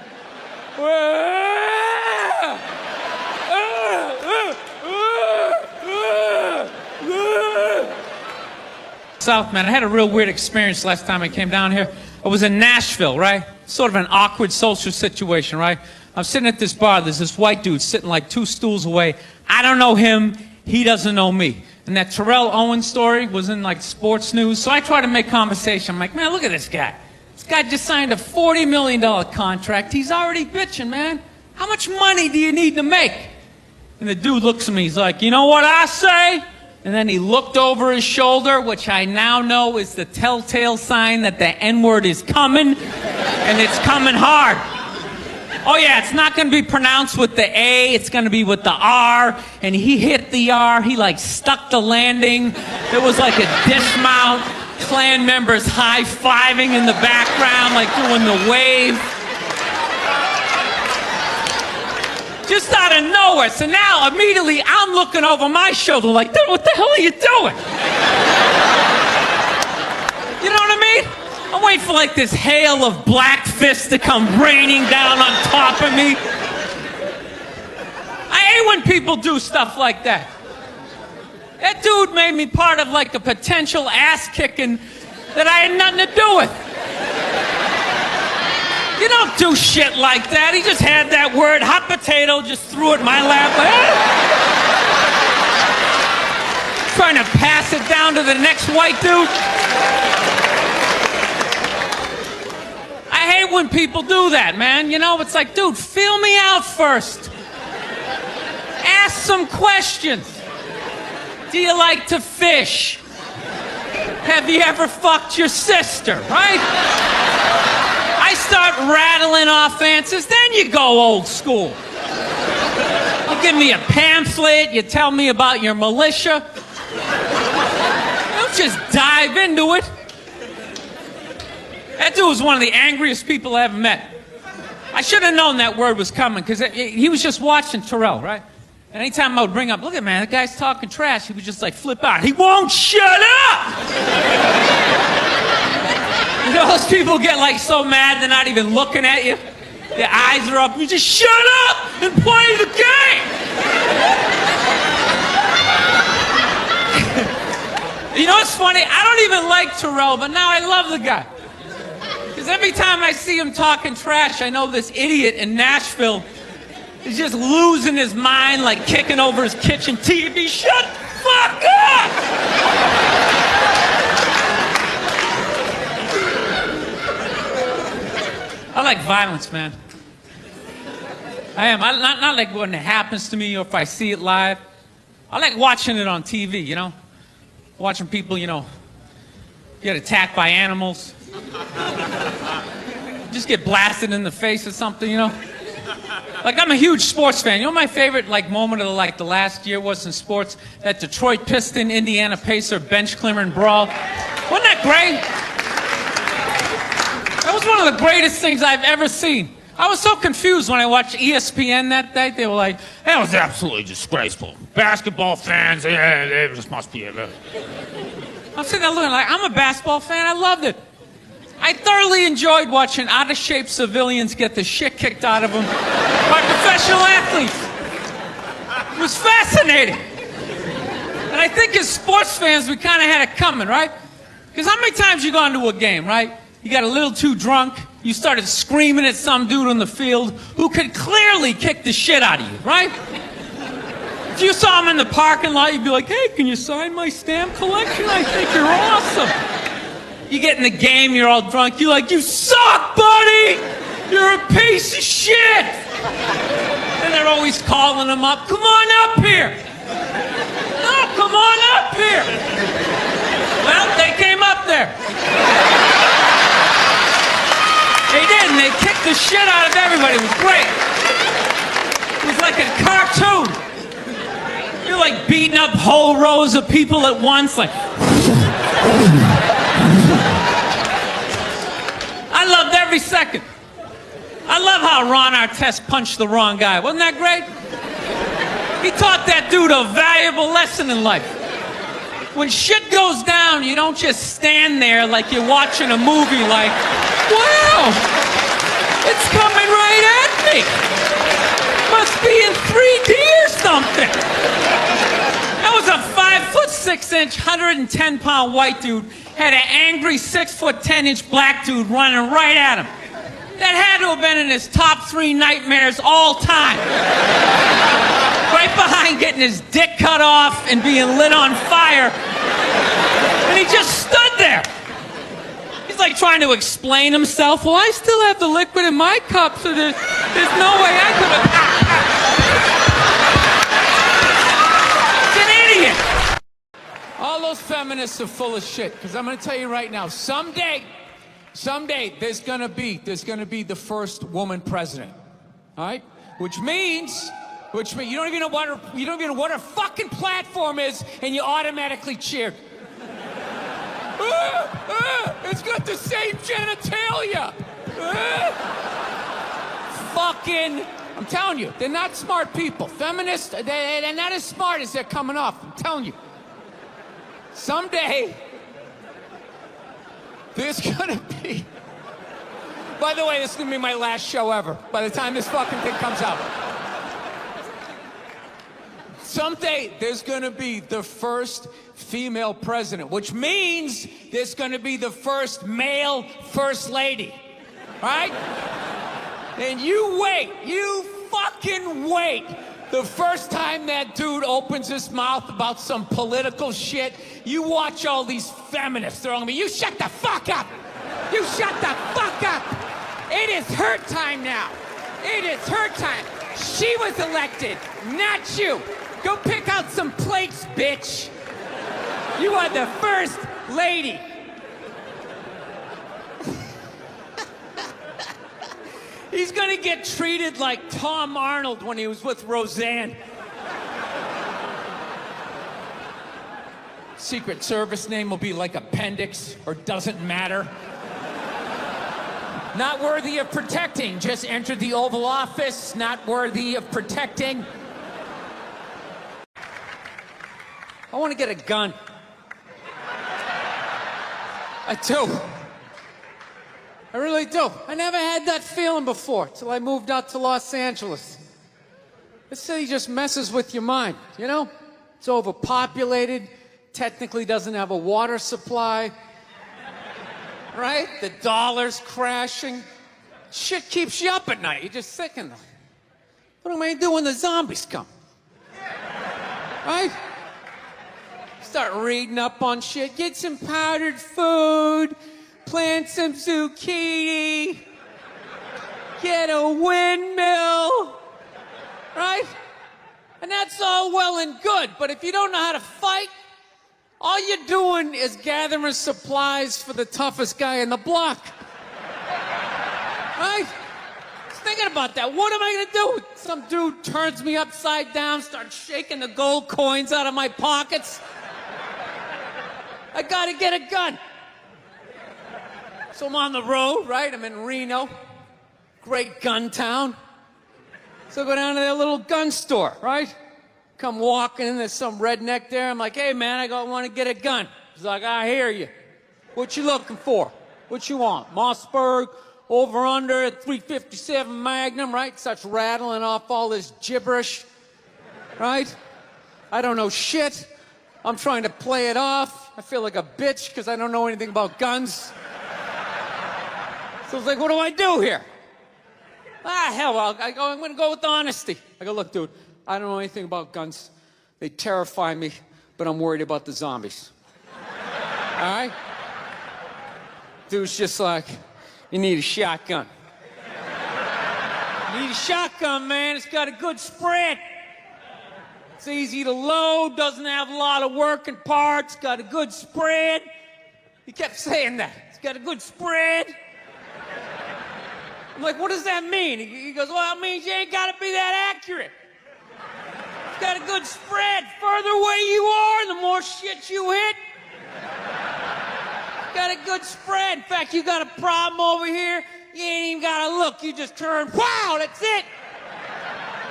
South, man, I had a real weird experience last time I came down here. I was in Nashville, right? Sort of an awkward social situation, right? I'm sitting at this bar, there's this white dude sitting like 2 stools away. I don't know him, he doesn't know me. And that Terrell Owens story was in like sports news, so I try to make conversation. I'm like, man, look at this guy. This guy just signed a $40 million contract. He's already bitching, man. How much money do you need to make? And the dude looks at me, he's like, you know what I say? And then he looked over his shoulder, which I now know is the telltale sign that the N-word is coming, and it's coming hard. Oh yeah, it's not gonna be pronounced with the A, it's gonna be with the R, and he hit the R, he like stuck the landing. There was like a dismount, Klan members high-fiving in the background, like doing the wave. Just out of nowhere. So now, immediately, I'm looking over my shoulder like, dude, what the hell are you doing? You know what I mean? I'm waiting for like this hail of black fists to come raining down on top of me. I hate when people do stuff like that. That dude made me part of like a potential ass kicking that I had nothing to do with. You don't do shit like that. He just had that word, hot potato, just threw it in my lap. Trying to pass it down to the next white dude. I hate when people do that, man. You know, it's like, dude, feel me out first. Ask some questions. Do you like to fish? Have you ever fucked your sister, right? I start rattling off answers, then you go old school. You give me a pamphlet, you tell me about your militia. Don't just dive into it. That dude was one of the angriest people I ever met. I should have known that word was coming, because he was just watching Terrell, right? And anytime I would bring up, look at man, that guy's talking trash, he would just like flip out. He won't shut up! You know, those people get like so mad they're not even looking at you. Their eyes are up. You just shut up and play the game! You know what's funny? I don't even like Terrell, but now I love the guy. Because every time I see him talking trash, I know this idiot in Nashville is just losing his mind, like kicking over his kitchen TV. Shut the fuck up! I like violence, man. I am. Not like when it happens to me or if I see it live. I like watching it on TV, you know? Watching people, you know, get attacked by animals. Just get blasted in the face or something, you know? Like, I'm a huge sports fan. You know my favorite, like, moment of, like, the last year was in sports? That Detroit Piston, Indiana Pacer, bench clearing brawl. Wasn't that great? That was one of the greatest things I've ever seen. I was so confused when I watched ESPN that day. They were like, that was absolutely disgraceful. Basketball fans, they just must be... I'm sitting there looking like, I'm a basketball fan. I loved it. I thoroughly enjoyed watching out-of-shape civilians get the shit kicked out of them by professional athletes. It was fascinating. And I think as sports fans, we kind of had it coming, right? Because how many times you go into a game, right? You got a little too drunk, you started screaming at some dude on the field who could clearly kick the shit out of you, right? If you saw him in the parking lot, you'd be like, hey, can you sign my stamp collection? I think you're awesome. You get in the game, you're all drunk, you're like, you suck, buddy! You're a piece of shit! And they're always calling him up, come on up here! No, come on up here! Well, they came up there. They did, and they kicked the shit out of everybody. It was great. It was like a cartoon. You're like beating up whole rows of people at once, like... I loved every second. I love how Ron Artest punched the wrong guy. Wasn't that great? He taught that dude a valuable lesson in life. When shit goes down, you don't just stand there like you're watching a movie like, wow, it's coming right at me. Must be in 3D or something. That was a 5'6", 110-pound white dude had an angry 6'10" black dude running right at him. That had to have been in his top 3 nightmares all time. Right behind getting his dick cut off and being lit on fire. And he just stood there. He's like trying to explain himself. Well, I still have the liquid in my cup, so there's no way I could have... He's an idiot. All those feminists are full of shit, because I'm going to tell you right now, someday, there's going to be the first woman president. All right? Which means you don't even know what her fucking platform is, and you automatically cheer. It's got the same genitalia. Fucking, I'm telling you, they're not smart people. Feminists, they're not as smart as they're coming off. I'm telling you. Someday, there's gonna be... By the way, this is gonna be my last show ever, by the time this fucking thing comes out. Someday, there's gonna be the first female president, which means there's gonna be the first male first lady, right? And you wait, you fucking wait. The first time that dude opens his mouth about some political shit, you watch all these feminists throwing me, you shut the fuck up! You shut the fuck up! It is her time now. It is her time. She was elected, not you. Go pick out some plates, bitch. You are the first lady. He's gonna get treated like Tom Arnold when he was with Roseanne. Secret Service name will be like Appendix or Doesn't Matter. Not worthy of protecting, just entered the Oval Office, not worthy of protecting. I want to get a gun. I do. I really do. I never had that feeling before till I moved out to Los Angeles. This city just messes with your mind, you know? It's overpopulated, technically doesn't have a water supply, right? The dollar's crashing. Shit keeps you up at night. You're just thinking, what am I gonna do when the zombies come? Right? Start reading up on shit. Get some powdered food. Plant some zucchini. Get a windmill. Right? And that's all well and good. But if you don't know how to fight, all you're doing is gathering supplies for the toughest guy in the block. Right? Just thinking about that. What am I gonna do? Some dude turns me upside down, starts shaking the gold coins out of my pockets. I gotta get a gun. So I'm on the road, right? I'm in Reno. Great gun town. So I go down to their little gun store, right? Come walking in, there's some redneck there. I'm like, hey man, I want to get a gun. He's like, I hear you. What you looking for? What you want? Mossberg, over under, 357 Magnum, right? Starts rattling off all this gibberish, right? I don't know shit. I'm trying to play it off. I feel like a bitch because I don't know anything about guns. So it's like, what do I do here? Hell, I'm going to go with honesty. I go, look, dude, I don't know anything about guns. They terrify me, but I'm worried about the zombies. All right? Dude's just like, you need a shotgun. You need a shotgun, man. It's got a good spread. It's easy to load, doesn't have a lot of working parts, got a good spread. He kept saying that. It's got a good spread. I'm like, what does that mean? He goes, well, it means you ain't got to be that accurate. It's got a good spread. Further away you are, the more shit you hit. It's got a good spread. In fact, you got a problem over here, you ain't even got to look. You just turn, wow, that's it.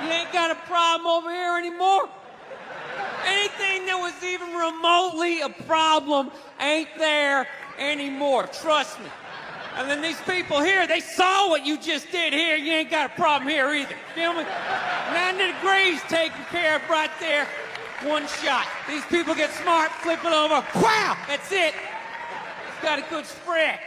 You ain't got a problem over here anymore. Anything that was even remotely a problem ain't there anymore. Trust me. And then these people here, they saw what you just did here. You ain't got a problem here either. Feel me? 90 degrees taken care of right there. One shot. These people get smart, flip it over. Wow! That's it. It's got a good spread.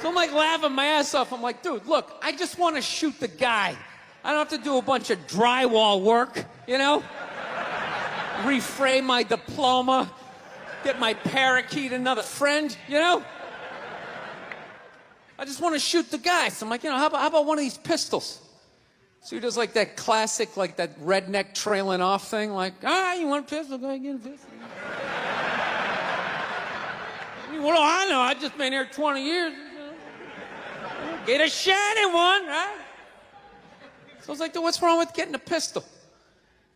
So I'm like laughing my ass off. I'm like, dude, look, I just want to shoot the guy. I don't have to do a bunch of drywall work, you know? Reframe my diploma. Get my parakeet another friend, you know? I just want to shoot the guy. So I'm like, you know, how about one of these pistols? So he does like that classic, like that redneck trailing off thing, like, you want a pistol? Go ahead, get a pistol. What do I know? I've just been here 20 years. Get a shiny one, right? So I was like, dude, what's wrong with getting a pistol?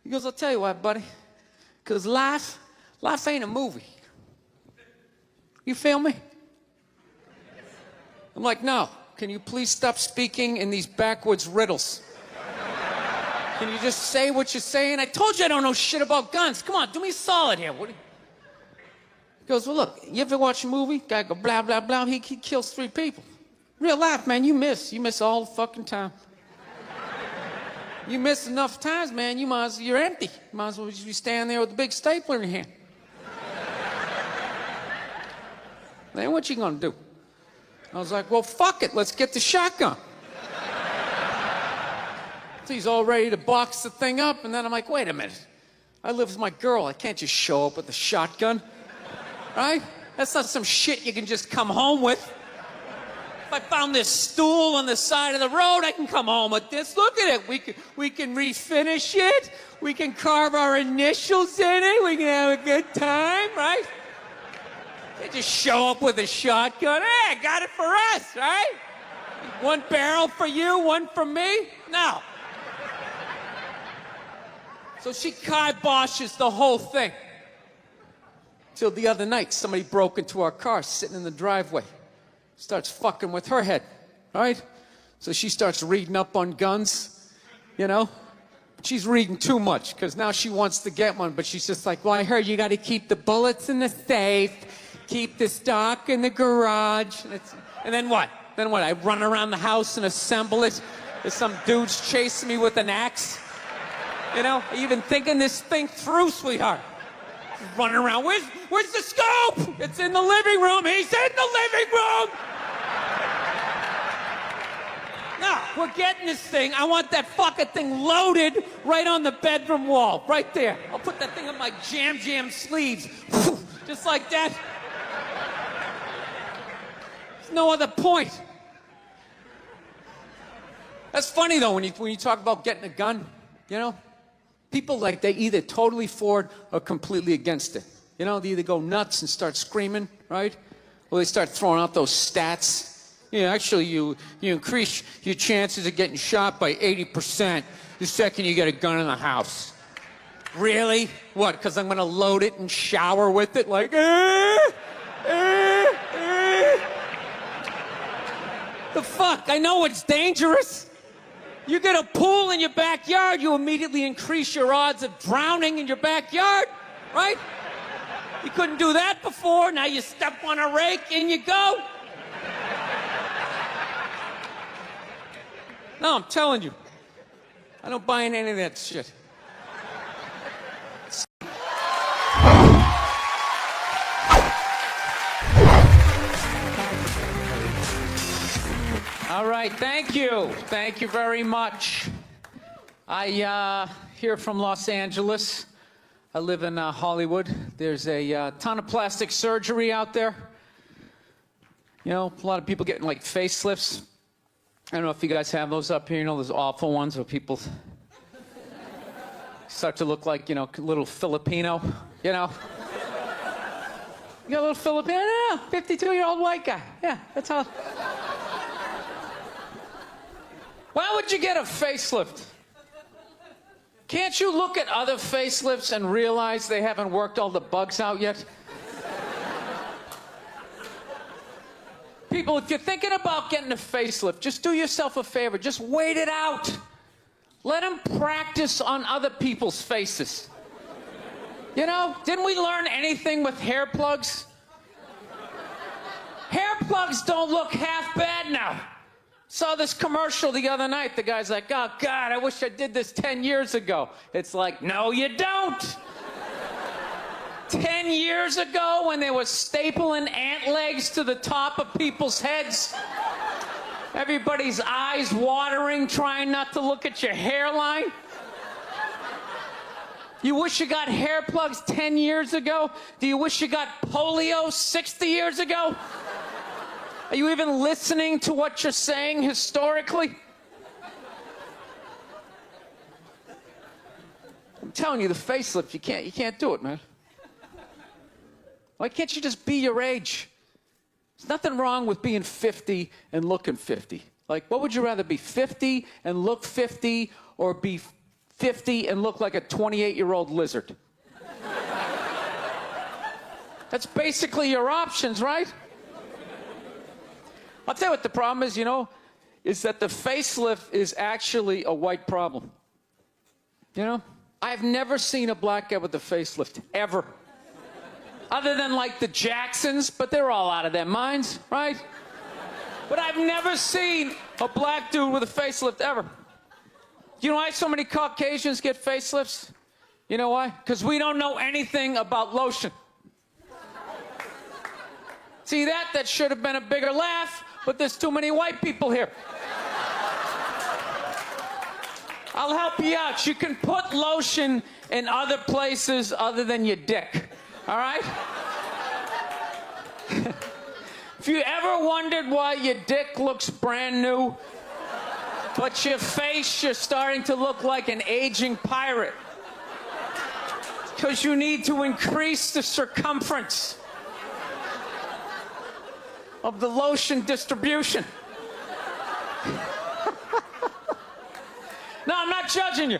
He goes, I'll tell you what, buddy. Because life ain't a movie. You feel me? I'm like, no. Can you please stop speaking in these backwoods riddles? Can you just say what you're saying? I told you I don't know shit about guns. Come on, do me a solid here. He goes, well, look, you ever watch a movie? Guy go blah, blah, blah. He kills 3 people. Real life, man, you miss all the fucking time. You miss enough times, man, you're empty. You might as well just be standing there with a big stapler in your hand. Then what you gonna do? I was like, well, fuck it, let's get the shotgun. So he's all ready to box the thing up, and then I'm like, wait a minute. I live with my girl, I can't just show up with a shotgun, right? That's not some shit you can just come home with. If I found this stool on the side of the road, I can come home with this. Look at it. We can refinish it. We can carve our initials in it. We can have a good time, right? They just show up with a shotgun. Hey, I got it for us, right? One barrel for you, one for me? No. So she kiboshes the whole thing. Till the other night, somebody broke into our car sitting in the driveway. Starts fucking with her head, right? So she starts reading up on guns, you know? She's reading too much because now she wants to get one, but she's just like, well, I heard you got to keep the bullets in the safe, keep the stock in the garage. And then what? Then what? I run around the house and assemble it. There's some dudes chasing me with an axe. You know, are you even thinking this thing through, sweetheart? Running around. Where's the scope? It's in the living room. He's in the living room. No, we're getting this thing. I want that fucking thing loaded right on the bedroom wall. Right there. I'll put that thing on my jam sleeves. Just like that. There's no other point. That's funny, though, when you talk about getting a gun, you know? People, like, they either totally for it or completely against it. You know, they either go nuts and start screaming, right? Or they start throwing out those stats. Yeah, actually, you increase your chances of getting shot by 80% the second you get a gun in the house. Really? What, because I'm going to load it and shower with it? Like, The fuck? I know it's dangerous. You get a pool in your backyard, you immediately increase your odds of drowning in your backyard, right? You couldn't do that before, now you step on a rake, in you go. No, I'm telling you, I don't buy in any of that shit. All right, thank you. Thank you very much. I here from Los Angeles. I live in Hollywood. There's a ton of plastic surgery out there. You know, a lot of people getting like facelifts. I don't know if you guys have those up here. You know, those awful ones where people start to look like, you know, little Filipino, you know. You got a little Filipino? Yeah, 52-year-old white guy. Yeah, that's how. Why would you get a facelift? Can't you look at other facelifts and realize they haven't worked all the bugs out yet? People, if you're thinking about getting a facelift, just do yourself a favor. Just wait it out. Let them practice on other people's faces. You know, didn't we learn anything with hair plugs? Hair plugs don't look half bad now. Saw this commercial the other night. The guy's like, oh, God, I wish I did this 10 years ago. It's like, no, you don't. 10 years ago when they were stapling ant legs to the top of people's heads, everybody's eyes watering, trying not to look at your hairline. You wish you got hair plugs 10 years ago? Do you wish you got polio 60 years ago? Are you even listening to what you're saying historically? I'm telling you, the facelift, you can't do it, man. Why can't you just be your age? There's nothing wrong with being 50 and looking 50. Like, what would you rather be, 50 and look 50, or be 50 and look like a 28-year-old lizard? That's basically your options, right? I'll tell you what the problem is, you know, is that the facelift is actually a white problem. You know? I've never seen a black guy with a facelift, ever. Other than, like, the Jacksons, but they're all out of their minds, right? But I've never seen a black dude with a facelift, ever. You know why so many Caucasians get facelifts? You know why? Because we don't know anything about lotion. See that? That should have been a bigger laugh, but there's too many white people here. I'll help you out. You can put lotion in other places other than your dick. All right? If you ever wondered why your dick looks brand new, but your face, you're starting to look like an aging pirate. Because you need to increase the circumference of the lotion distribution. No, I'm not judging you.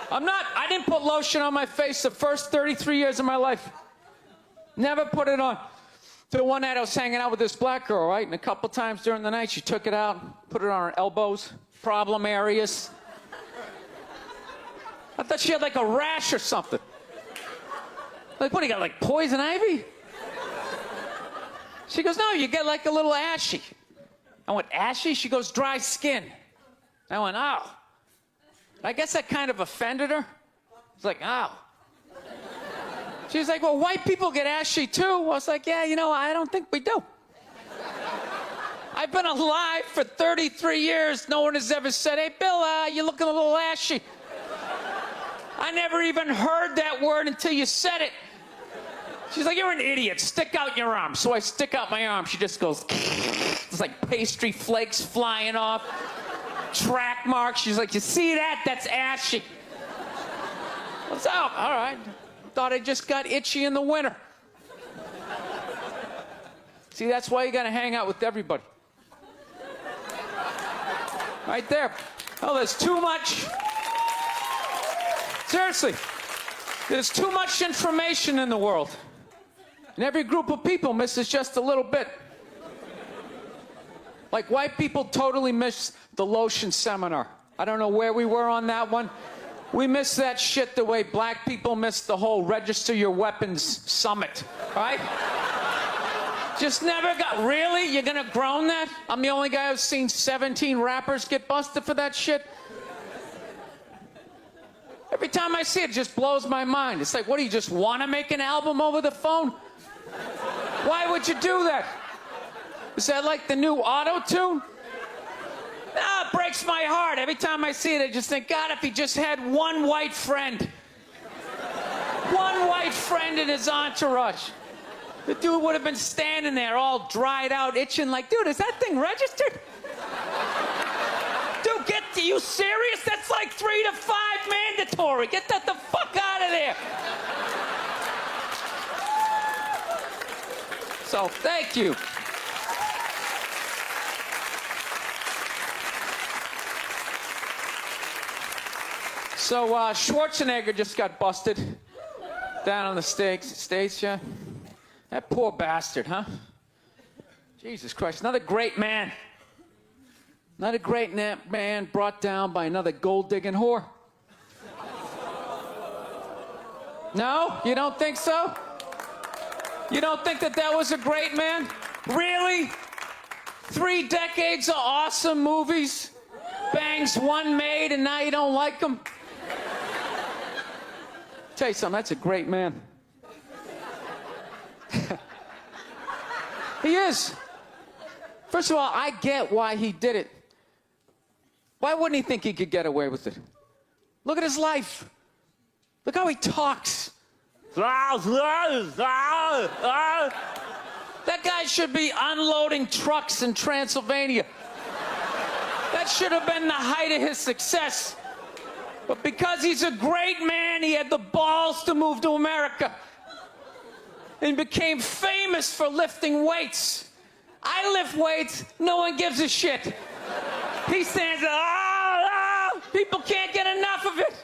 I didn't put lotion on my face the first 33 years of my life. Never put it on. The one night I was hanging out with this black girl, right? And a couple times during the night, she took it out, put it on her elbows, problem areas. I thought she had like a rash or something. Like, what, do you got like poison ivy? She goes, no, you get like a little ashy. I went, ashy? She goes, dry skin. I went, oh. I guess that kind of offended her. It's like, oh. She's like, well, white people get ashy too. I was like, yeah, you know, I don't think we do. I've been alive for 33 years. No one has ever said, hey, Bill, you're looking a little ashy. I never even heard that word until you said it. She's like, you're an idiot. Stick out your arm. So I stick out my arm. She just goes, it's like pastry flakes flying off. Track marks. She's like, you see that? That's ashy. What's up? All right. Thought I just got itchy in the winter. See, that's why you got to hang out with everybody. Right there. Oh, there's too much. Seriously. There's too much information in the world. And every group of people misses just a little bit. Like white people totally missed the Lotion seminar. I don't know where we were on that one. We missed that shit the way black people missed the whole register your weapons summit, right? Just never got, really? You're gonna groan that? I'm the only guy who's seen 17 rappers get busted for that shit? Every time I see it, it just blows my mind. It's like, what, do you just want to make an album over the phone? Why would you do that? Is that like the new auto-tune? No, it breaks my heart. Every time I see it, I just think, God, if he just had one white friend. One white friend in his entourage. The dude would have been standing there all dried out, itching like, dude, is that thing registered? Dude, you serious? That's like 3 to 5 mandatory. Get that the fuck out of there. So, thank you. So, Schwarzenegger just got busted down on the States, yeah? That poor bastard, huh? Jesus Christ, another great man. Another great man brought down by another gold-digging whore. No? You don't think so? You don't think that was a great man? Really? 3 decades of awesome movies? Bangs one made and now you don't like him? Tell you something, that's a great man. He is. First of all, I get why he did it. Why wouldn't he think he could get away with it? Look at his life. Look how he talks. That guy should be unloading trucks in Transylvania. That should have been the height of his success. But because he's a great man, he had the balls to move to America. And became famous for lifting weights. I lift weights, no one gives a shit. He stands there, people can't get enough of it.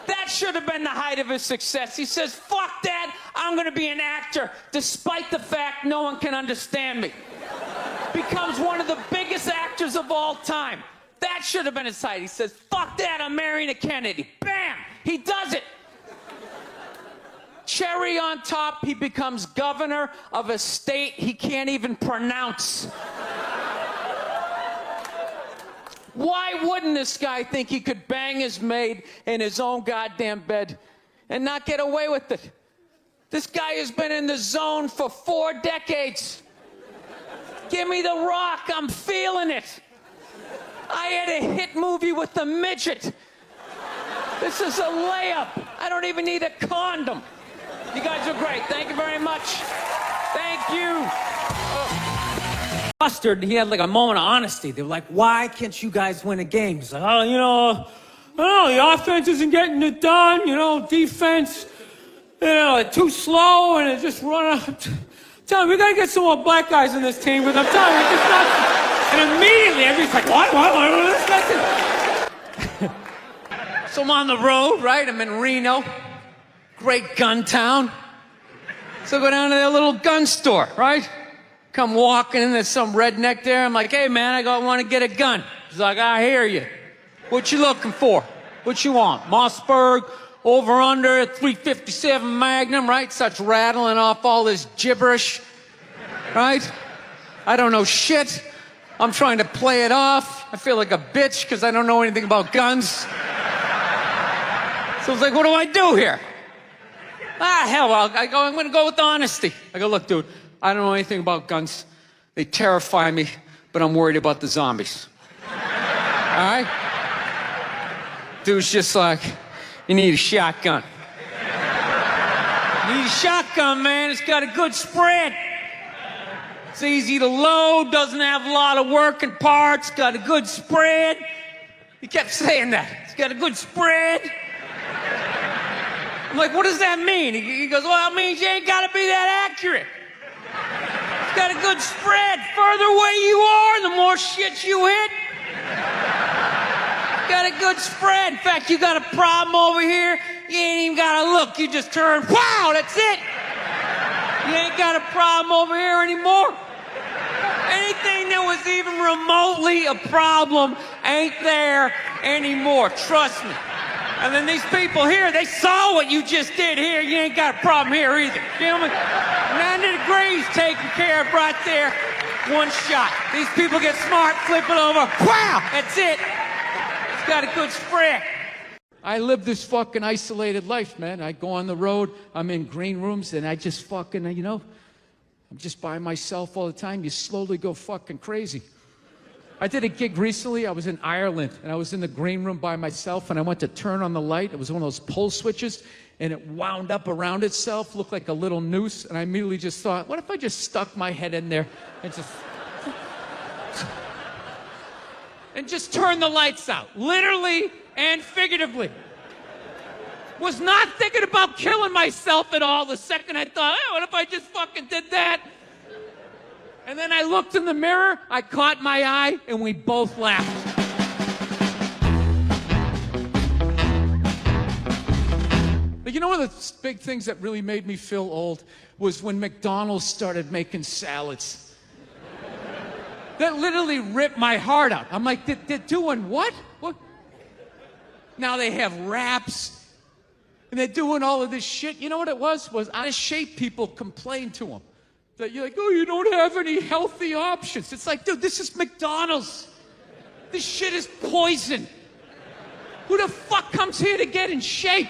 That should have been the height of his success. He says, fuck that, I'm gonna be an actor, despite the fact no one can understand me. Becomes one of the biggest actors of all time. That should have been his height. He says, fuck that, I'm marrying a Kennedy. Bam, he does it. Cherry on top, he becomes governor of a state he can't even pronounce. Why wouldn't this guy think he could bang his maid in his own goddamn bed and not get away with it? This guy has been in the zone for 4 decades. Give me the rock, I'm feeling it. I had a hit movie with a midget. This is a layup. I don't even need a condom. You guys are great. Thank you very much. Thank you. Mustard, he had like a moment of honesty. They were like, why can't you guys win a game? He's like, oh, you know, the offense isn't getting it done. You know, defense, too slow, and it's just running. Tell me, we gotta get some more black guys in this team, but I'm telling you, it's just not. And immediately, everybody's like, what? So I'm on the road, right? I'm in Reno. Great gun town. So I go down to their little gun store, right? Come walking in, there's some redneck there. I'm like, hey man, I want to get a gun. He's like, I hear you. What you looking for? What you want? Mossberg, over under, 357 Magnum, right? Starts rattling off all this gibberish, right? I don't know shit. I'm trying to play it off. I feel like a bitch because I don't know anything about guns. So it's like, what do I do here? Hell, I'm going to go with honesty. I go, look, dude, I don't know anything about guns. They terrify me, but I'm worried about the zombies. All right? Dude's just like, you need a shotgun. You need a shotgun, man. It's got a good spread. It's easy to load, doesn't have a lot of working parts, got a good spread. He kept saying that. It's got a good spread. I'm like, what does that mean? He goes, well, it means you ain't got to be that accurate. It's got a good spread. Further away you are, the more shit you hit. Got a good spread. In fact, you got a problem over here, you ain't even got to look. You just turn, wow, that's it. You ain't got a problem over here anymore. Anything that was even remotely a problem ain't there anymore. Trust me. And then these people here, they saw what you just did here. You ain't got a problem here either. Feel me? 90 degrees taken care of right there. One shot. These people get smart, flip it over. Wow, that's it. It's got a good spread. I live this fucking isolated life, man. I go on the road, I'm in green rooms, and I just fucking, you know, I'm just by myself all the time. You slowly go fucking crazy. I did a gig recently. I was in Ireland, and I was in the green room by myself, and I went to turn on the light. It was one of those pull switches, and it wound up around itself, looked like a little noose, and I immediately just thought, what if I just stuck my head in there and just turn the lights out, literally and figuratively. Was not thinking about killing myself at all the second I thought, oh, what if I just fucking did that? And then I looked in the mirror, I caught my eye, and we both laughed. But you know one of the big things that really made me feel old was when McDonald's started making salads. That literally ripped my heart out. I'm like, they're doing what? What? Now they have wraps, and they're doing all of this shit. You know what it was? Out of shape people complained to them. That you're like, oh, you don't have any healthy options. It's like, dude, this is McDonald's. This shit is poison. Who the fuck comes here to get in shape?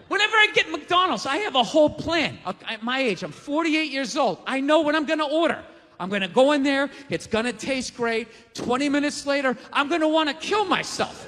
Whenever I get McDonald's, I have a whole plan. At my age, I'm 48 years old. I know what I'm going to order. I'm going to go in there. It's going to taste great. 20 minutes later, I'm going to want to kill myself.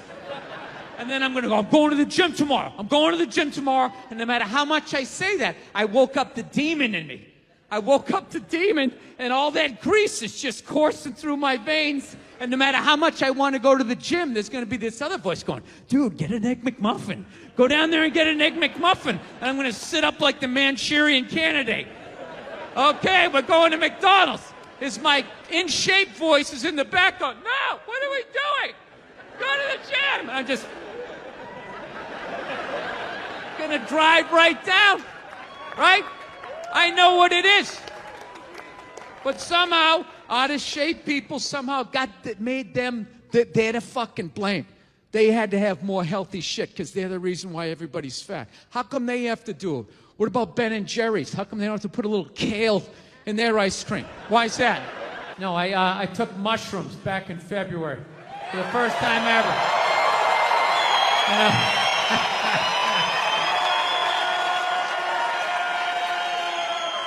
And then I'm going to go, I'm going to the gym tomorrow. I'm going to the gym tomorrow. And no matter how much I say that, I woke up the demon in me. I woke up the demon, and all that grease is just coursing through my veins. And no matter how much I want to go to the gym, there's going to be this other voice going, dude, get an Egg McMuffin. Go down there and get an Egg McMuffin. And I'm going to sit up like the Manchurian Candidate. Okay, we're going to McDonald's. My in-shape voice is in the back going, no, what are we doing? Go to the gym. I'm just going to drive right down, right? I know what it is. But somehow, out-of-shape people somehow made them, they're the fucking blame. They had to have more healthy shit because they're the reason why everybody's fat. How come they have to do it? What about Ben and Jerry's? How come they don't have to put a little kale in their ice cream? Why is that? No, I took mushrooms back in February for the first time ever. You know?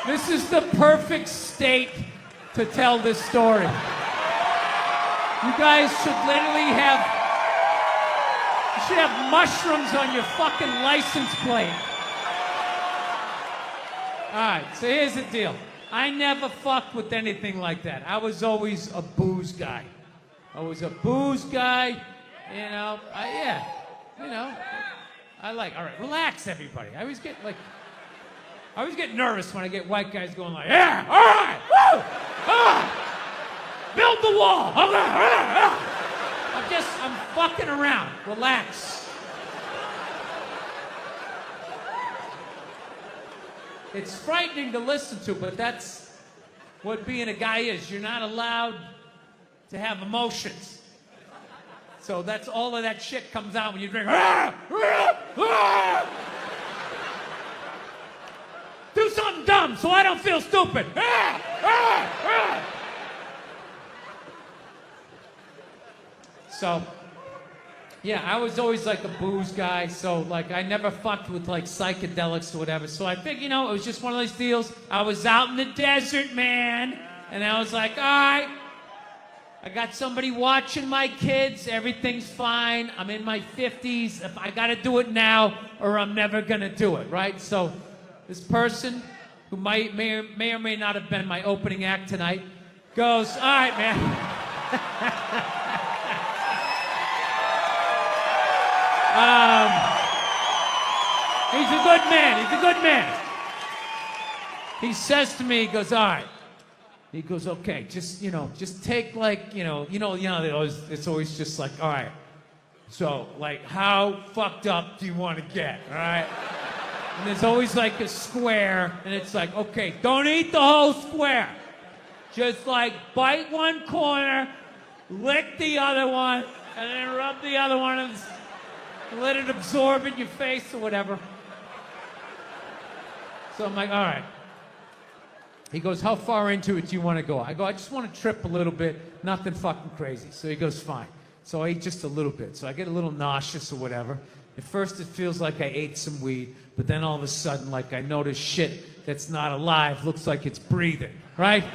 This is the perfect state to tell this story. You guys should literally have mushrooms on your fucking license plate. All right, so here's the deal. I never fucked with anything like that. I was always a booze guy. All right, relax everybody. I always get nervous when I get white guys going like, yeah, all right, woo, build the wall, okay, I'm fucking around, relax. It's frightening to listen to, but that's what being a guy is. You're not allowed to have emotions. So that's all of that shit comes out when you drink. Do something dumb so I don't feel stupid. So, yeah, I was always like a booze guy, so like I never fucked with like psychedelics or whatever. So I figured, it was just one of those deals. I was out in the desert, man, and I was like, all right, I got somebody watching my kids. Everything's fine. I'm in my 50s. If I got to do it now, or I'm never gonna do it, right? So this person, who may or may not have been my opening act tonight, goes, all right, man. He's a good man. He's a good man. He says to me, he goes, all right. He goes, okay, just take like, it's always just like, all right. So, like, how fucked up do you want to get, all right? And there's always like a square, and it's like, okay, don't eat the whole square. Just like bite one corner, lick the other one, and then rub the other one and let it absorb in your face or whatever. So I'm like, all right. He goes, how far into it do you want to go? I go, I just want to trip a little bit, nothing fucking crazy. So he goes, fine. So I ate just a little bit. So I get a little nauseous or whatever. At first it feels like I ate some weed, but then all of a sudden, like I notice shit that's not alive looks like it's breathing, right?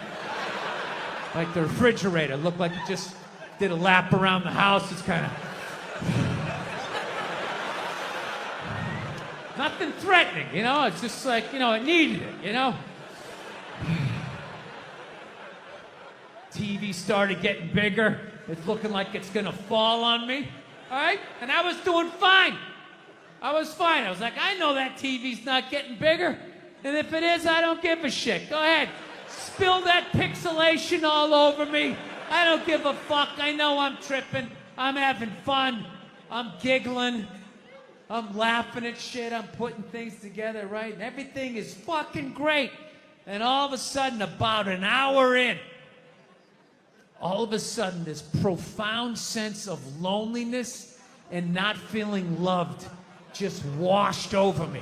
Like the refrigerator looked like it just did a lap around the house. It's kind of... Nothing threatening, It's just like, it needed it, TV started getting bigger. It's looking like it's gonna fall on me, all right? And I was doing fine. I was fine. I was like, I know that TV's not getting bigger. And if it is, I don't give a shit. Go ahead. Spill that pixelation all over me. I don't give a fuck. I know I'm tripping. I'm having fun. I'm giggling. I'm laughing at shit. I'm putting things together, right? And everything is fucking great. And all of a sudden, about an hour in, all of a sudden, this profound sense of loneliness and not feeling loved just washed over me.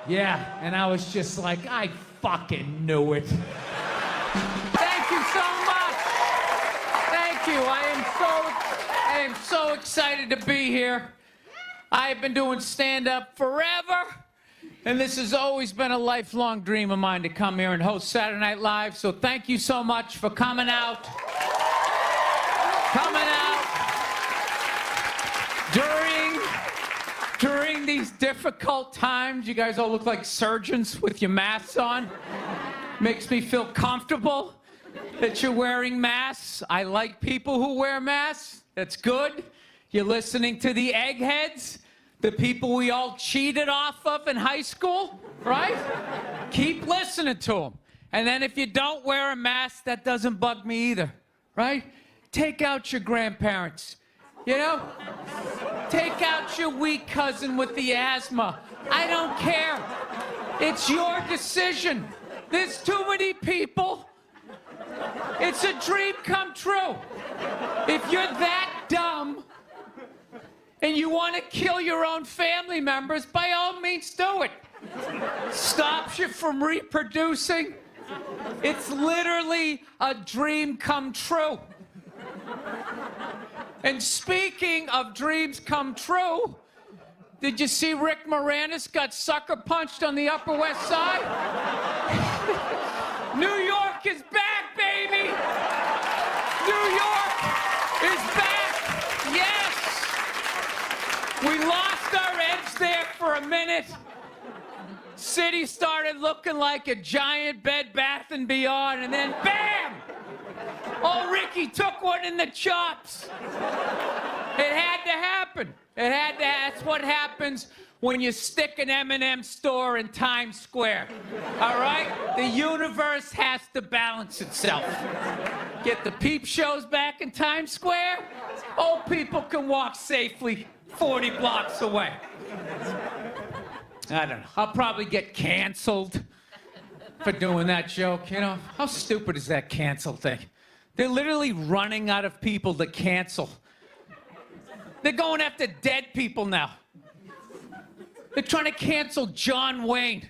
Yeah, and I was just like, I fucking knew it. Thank you so much. Thank you. I am so excited to be here. I have been doing stand-up forever, and this has always been a lifelong dream of mine to come here and host Saturday Night Live, so thank you so much for coming out. During these difficult times, you guys all look like surgeons with your masks on. Makes me feel comfortable that you're wearing masks. I like people who wear masks. That's good. You're listening to the eggheads, the people we all cheated off of in high school, right? Keep listening to them. And then if you don't wear a mask, that doesn't bug me either, right? Take out your grandparents, Take out your weak cousin with the asthma. I don't care. It's your decision. There's too many people. It's a dream come true. If you're that dumb and you want to kill your own family members, by all means do it. Stops you from reproducing. It's literally a dream come true. And speaking of dreams come true, did you see Rick Moranis got sucker punched on the Upper West Side? New York is back, baby! New York is back! Yes! We lost our edge there for a minute. City started looking like a giant Bed Bath & Beyond, and then bam! Oh, Ricky took one in the chops. It had to happen. That's what happens when you stick an M&M store in Times Square. All right? The universe has to balance itself. Get the peep shows back in Times Square. Old people can walk safely 40 blocks away. I don't know. I'll probably get canceled for doing that joke, How stupid is that cancel thing? They're literally running out of people to cancel. They're going after dead people now. They're trying to cancel John Wayne.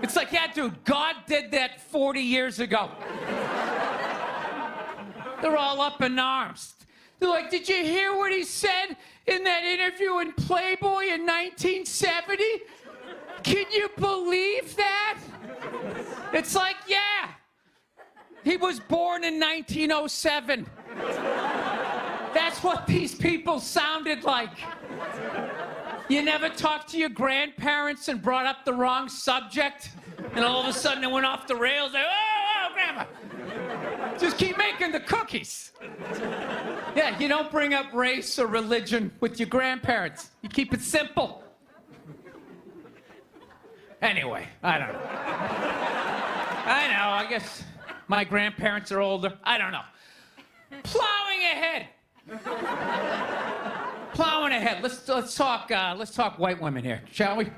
It's like, yeah, dude, God did that 40 years ago. They're all up in arms. They're like, did you hear what he said in that interview in Playboy in 1970? Can you believe that? It's like, yeah. He was born in 1907. That's what these people sounded like. You never talked to your grandparents and brought up the wrong subject? And all of a sudden it went off the rails. Like, oh, Grandma. Just keep making the cookies. Yeah, you don't bring up race or religion with your grandparents. You keep it simple. Anyway, I don't know. I guess my grandparents are older. I don't know. Plowing ahead. Plowing ahead. Let's talk white women here, shall we?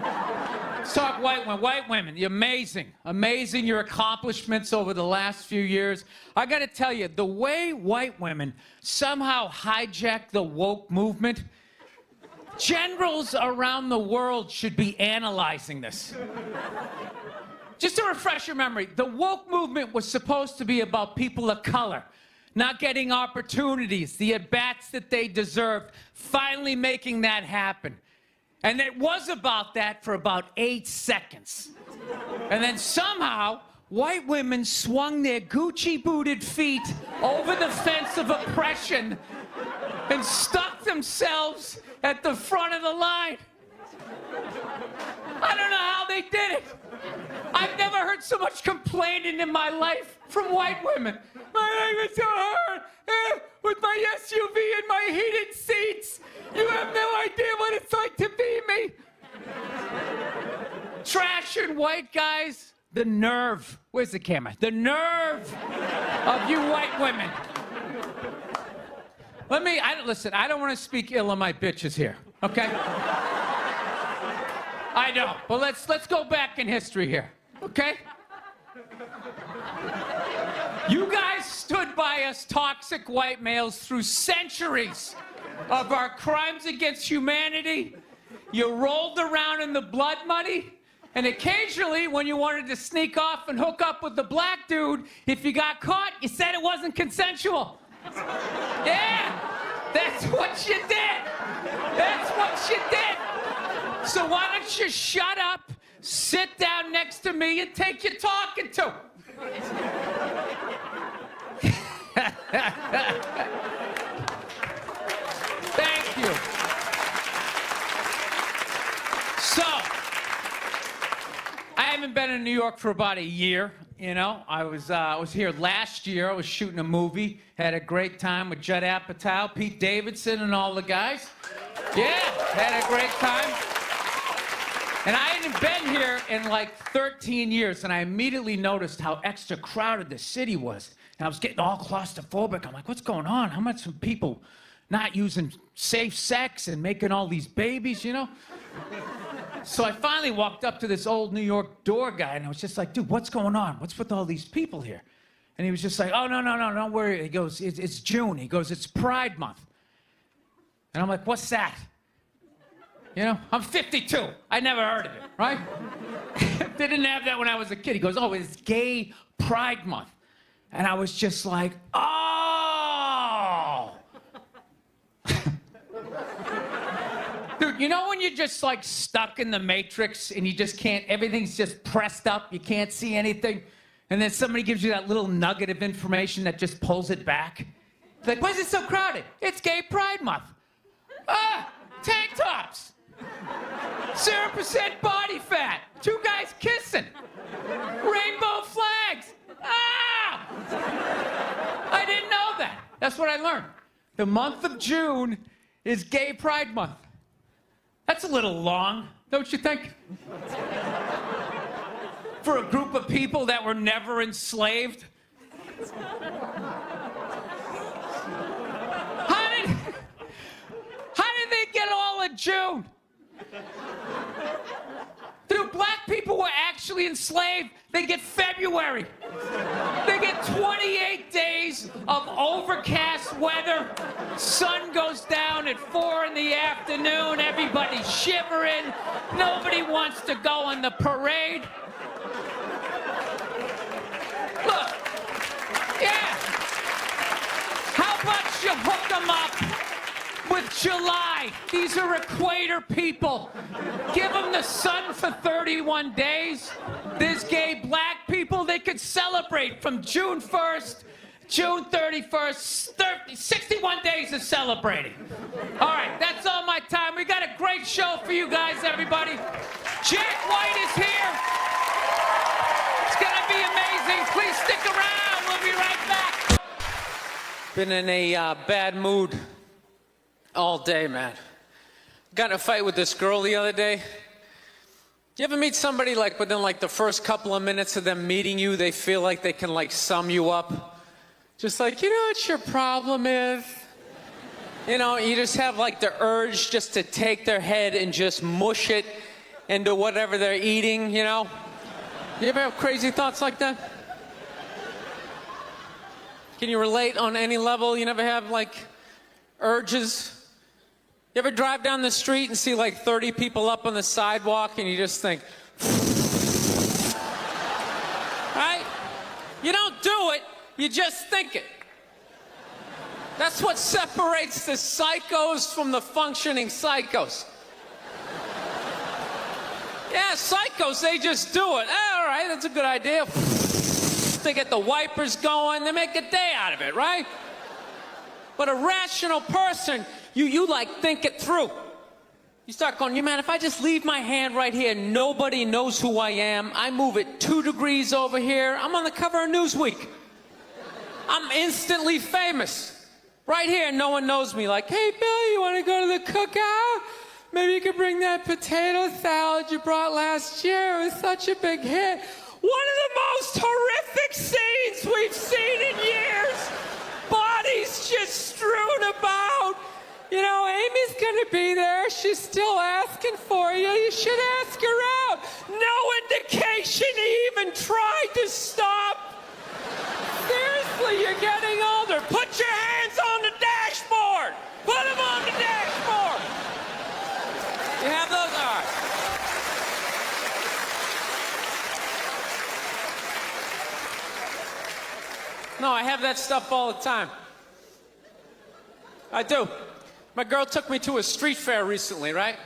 Let's talk white women. White women, you're amazing your accomplishments over the last few years. I got to tell you, the way white women somehow hijacked the woke movement, generals around the world should be analyzing this. Just to refresh your memory, the woke movement was supposed to be about people of color not getting opportunities, the at-bats that they deserved, finally making that happen. And it was about that for about 8 seconds. And then somehow, white women swung their Gucci-booted feet over the fence of oppression and stuck themselves at the front of the line. I don't know how they did it. I've never heard so much complaining in my life from white women. My life is so hard. With my SUV and my heated seats. You have no idea what it's like to be me. Trashing white guys. The nerve. Where's the camera? The nerve of you white women. Listen, I don't want to speak ill of my bitches here, okay? I know, but let's go back in history here, okay? You guys stood by us toxic white males through centuries of our crimes against humanity. You rolled around in the blood money, and occasionally when you wanted to sneak off and hook up with the black dude, if you got caught, you said it wasn't consensual. Yeah, that's what you did. That's what you did. So why don't you shut up, sit down next to me, and take your talking to? Thank you. So, I haven't been in New York for about a year. You know, I was here last year. I was shooting a movie. Had a great time with Judd Apatow, Pete Davidson, and all the guys. Yeah, had a great time. And I hadn't been here in like 13 years, and I immediately noticed how extra crowded the city was. And I was getting all claustrophobic. I'm like, what's going on? How much some people not using safe sex and making all these babies, you know? So I finally walked up to this old New York door guy, and I was just like, dude, what's going on? What's with all these people here? And he was just like, oh, no, don't worry. He goes, it's June. He goes, it's Pride Month. And I'm like, what's that? You know, I'm 52. I never heard of it, right? They didn't have that when I was a kid. He goes, oh, it's Gay Pride Month. And I was just like, oh. Dude, you know when you're just like stuck in the Matrix and you just can't, everything's just pressed up, you can't see anything, and then somebody gives you that little nugget of information that just pulls it back? It's like, why is it so crowded? It's Gay Pride Month. Tank tops. 0% body fat. 2 guys kissing. Rainbow flags. I didn't know that. That's what I learned. The month of June is Gay Pride Month. That's a little long, don't you think? For a group of people that were never enslaved. How did they get all of June? Dude, black people were actually enslaved. They get February. They get 28 days of overcast weather. Sun goes at 4 in the afternoon. Everybody's shivering. Nobody wants to go on the parade. Look, yeah. How about you hook them up with July? These are equator people. Give them the sun for 31 days. There's gay black people, they could celebrate from June 1st, June 31st, 61 days of celebrating. All right, that's all my time. We got a great show for you guys, everybody. Jack White is here. It's gonna be amazing. Please stick around. We'll be right back. Been in a bad mood all day, man. Got in a fight with this girl the other day. You ever meet somebody like within like the first couple of minutes of them meeting you, they feel like they can like sum you up? Just like, you know what your problem is? You know, you just have like the urge just to take their head and just mush it into whatever they're eating, you know? You ever have crazy thoughts like that? Can you relate on any level? You never have like urges? You ever drive down the street and see like 30 people up on the sidewalk and you just think, right? You don't do it, you just think it. That's what separates the psychos from the functioning psychos. Yeah, psychos, they just do it. All right, that's a good idea. They get the wipers going, they make a day out of it, right? But a rational person, you like think it through. You start going, you man, if I just leave my hand right here, nobody knows who I am. I move it 2 degrees over here. I'm on the cover of Newsweek. I'm instantly famous. Right here, no one knows me. Like, hey, Bill, you want to go to the cookout? Maybe you could bring that potato salad you brought last year. It was such a big hit. One of the most horrific scenes we've seen in years. Bodies just strewn about. You know, Amy's gonna be there. She's still asking for you. You should ask her out. No indication he even tried to stop. Seriously, you're getting older. Put your hands on the dashboard. Put them on the dashboard. You have those? All right. No, I have that stuff all the time. I do. My girl took me to a street fair recently, right?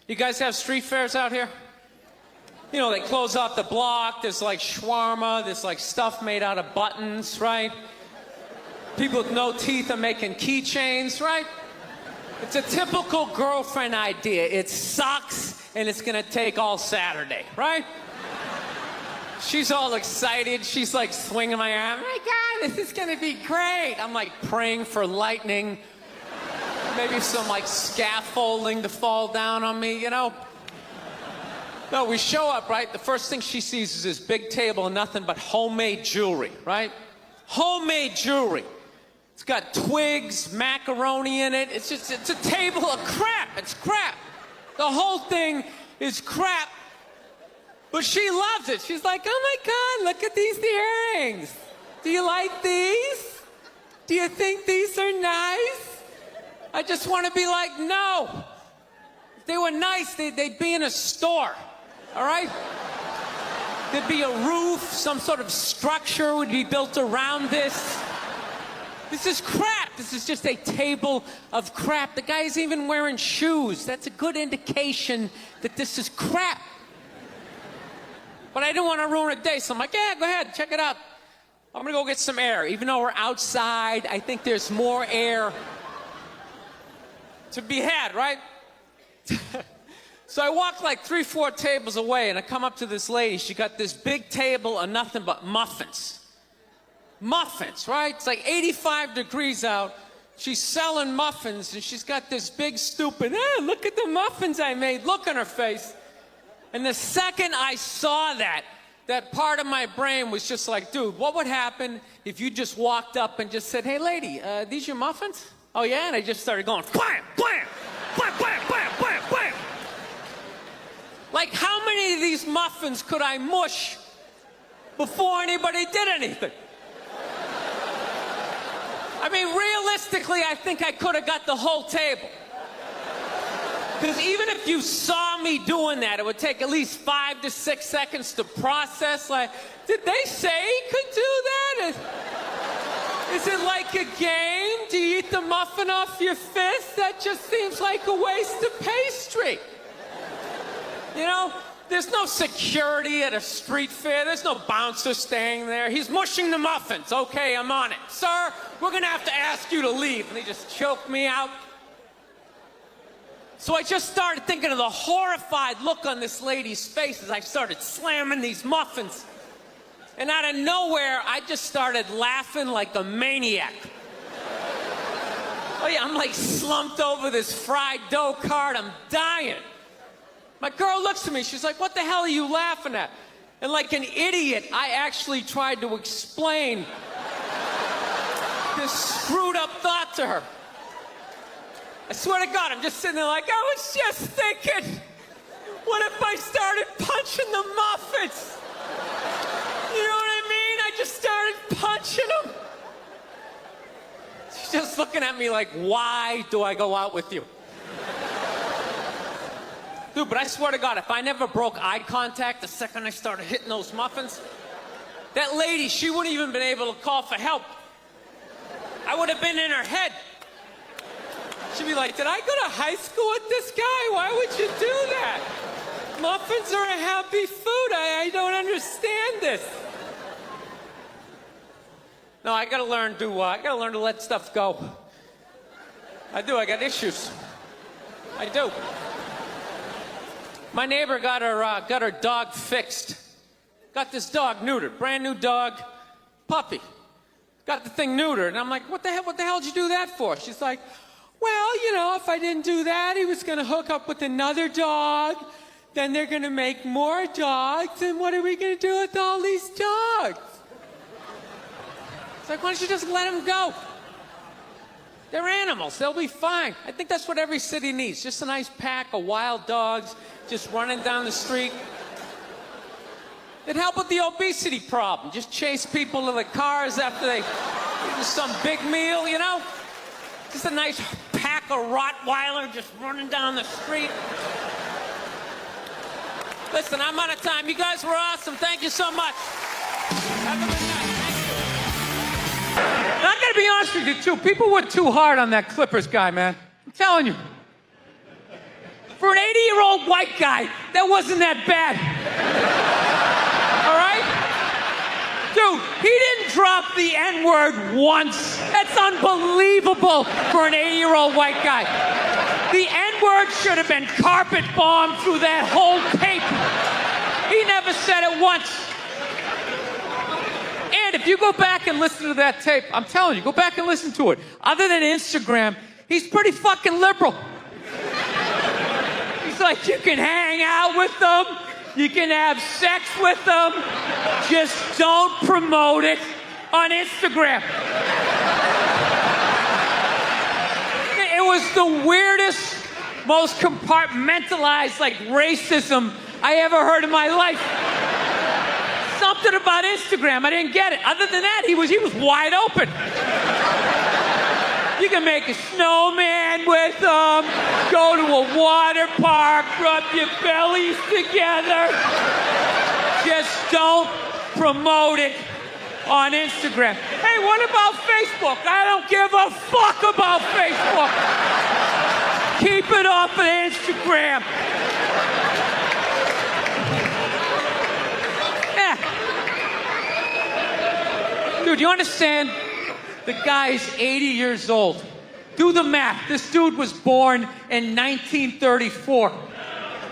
You guys have street fairs out here? You know, they close off the block. There's like shawarma. There's like stuff made out of buttons, right? People with no teeth are making keychains, right? It's a typical girlfriend idea. It sucks, and it's gonna take all Saturday, right? She's all excited. She's like swinging my arm. Oh my God, this is gonna be great. I'm like praying for lightning. Maybe some like scaffolding to fall down on me, you know? No, we show up, right? The first thing she sees is this big table and nothing but homemade jewelry, right? Homemade jewelry. It's got twigs, macaroni in it. It's a table of crap. It's crap. The whole thing is crap. But she loves it. She's like, oh my God, look at these earrings. Do you like these? Do you think these are nice? I just want to be like, no. If they were nice, they'd be in a store, all right? There'd be a roof, some sort of structure would be built around this. This is crap. This is just a table of crap. The guy's even wearing shoes. That's a good indication that this is crap. But I didn't want to ruin a day, so I'm like, yeah, go ahead, check it out. I'm going to go get some air. Even though we're outside, I think there's more air to be had, right? So I walk like 3-4 tables away, and I come up to this lady. She got this big table of nothing but muffins. Muffins, right? It's like 85 degrees out. She's selling muffins, and she's got this big stupid, look at the muffins I made, look on her face. And the second I saw that part of my brain was just like, dude, what would happen if you just walked up and just said, hey, lady, these your muffins? Oh, yeah? And I just started going, blam, blam, blam, blam, blam, blam, blam. Like, how many of these muffins could I mush before anybody did anything? I mean, realistically, I think I could have got the whole table. Because even if you saw me doing that, it would take at least 5 to 6 seconds to process. Like, did they say he could do that? Is it like a game? Do you eat the muffin off your fist? That just seems like a waste of pastry. You know, there's no security at a street fair. There's no bouncer staying there. He's mushing the muffins. Okay, I'm on it. Sir, we're gonna have to ask you to leave. And they just choked me out. So I just started thinking of the horrified look on this lady's face as I started slamming these muffins. And out of nowhere, I just started laughing like a maniac. Oh yeah, I'm like slumped over this fried dough cart. I'm dying. My girl looks at me. She's like, what the hell are you laughing at? And like an idiot, I actually tried to explain this screwed up thought to her. I swear to God, I'm just sitting there like, I was just thinking, what if I started punching the muffins? You know what I mean? I just started punching them. She's just looking at me like, why do I go out with you? Dude, but I swear to God, if I never broke eye contact the second I started hitting those muffins, that lady, she wouldn't even been able to call for help. I would have been in her head. She'd be like, did I go to high school with this guy? Why would you do that? Muffins are a happy food. I don't understand this. No, I gotta learn to let stuff go. I do, I got issues. I do. My neighbor got her dog fixed. Got this dog neutered, brand new dog, puppy. Got the thing neutered, and I'm like, what the hell did you do that for? She's like, well, you know, if I didn't do that, he was gonna hook up with another dog, then they're gonna make more dogs, and what are we gonna do with all these dogs? It's like, why don't you just let them go? They're animals, they'll be fine. I think that's what every city needs, just a nice pack of wild dogs just running down the street. It'd help with the obesity problem. Just chase people to the cars after they eat some big meal, you know? Just a nice pack of Rottweiler just running down the street. Listen, I'm out of time. You guys were awesome. Thank you so much. Have a good night. Thank you. And I gotta be honest with you, too. People were too hard on that Clippers guy, man. I'm telling you. For an 80-year-old white guy, that wasn't that bad. All right? Dude, he didn't drop the N-word once. That's unbelievable for an 80-year-old white guy. The N-word should have been carpet bombed through that whole tape. He never said it once. And if you go back and listen to that tape, I'm telling you, go back and listen to it. Other than Instagram, he's pretty fucking liberal. He's like, you can hang out with them. You can have sex with them. Just don't promote it on Instagram. It was the weirdest, most compartmentalized, like, racism I ever heard in my life. Something about Instagram, I didn't get it. Other than that, he was wide open. You can make a snowman with them, go to a water park, rub your bellies together. Just don't promote it on Instagram. Hey, what about Facebook? I don't give a fuck about Facebook. Keep it off of Instagram. Yeah. Dude, you understand? The guy's 80 years old. Do the math. This dude was born in 1934.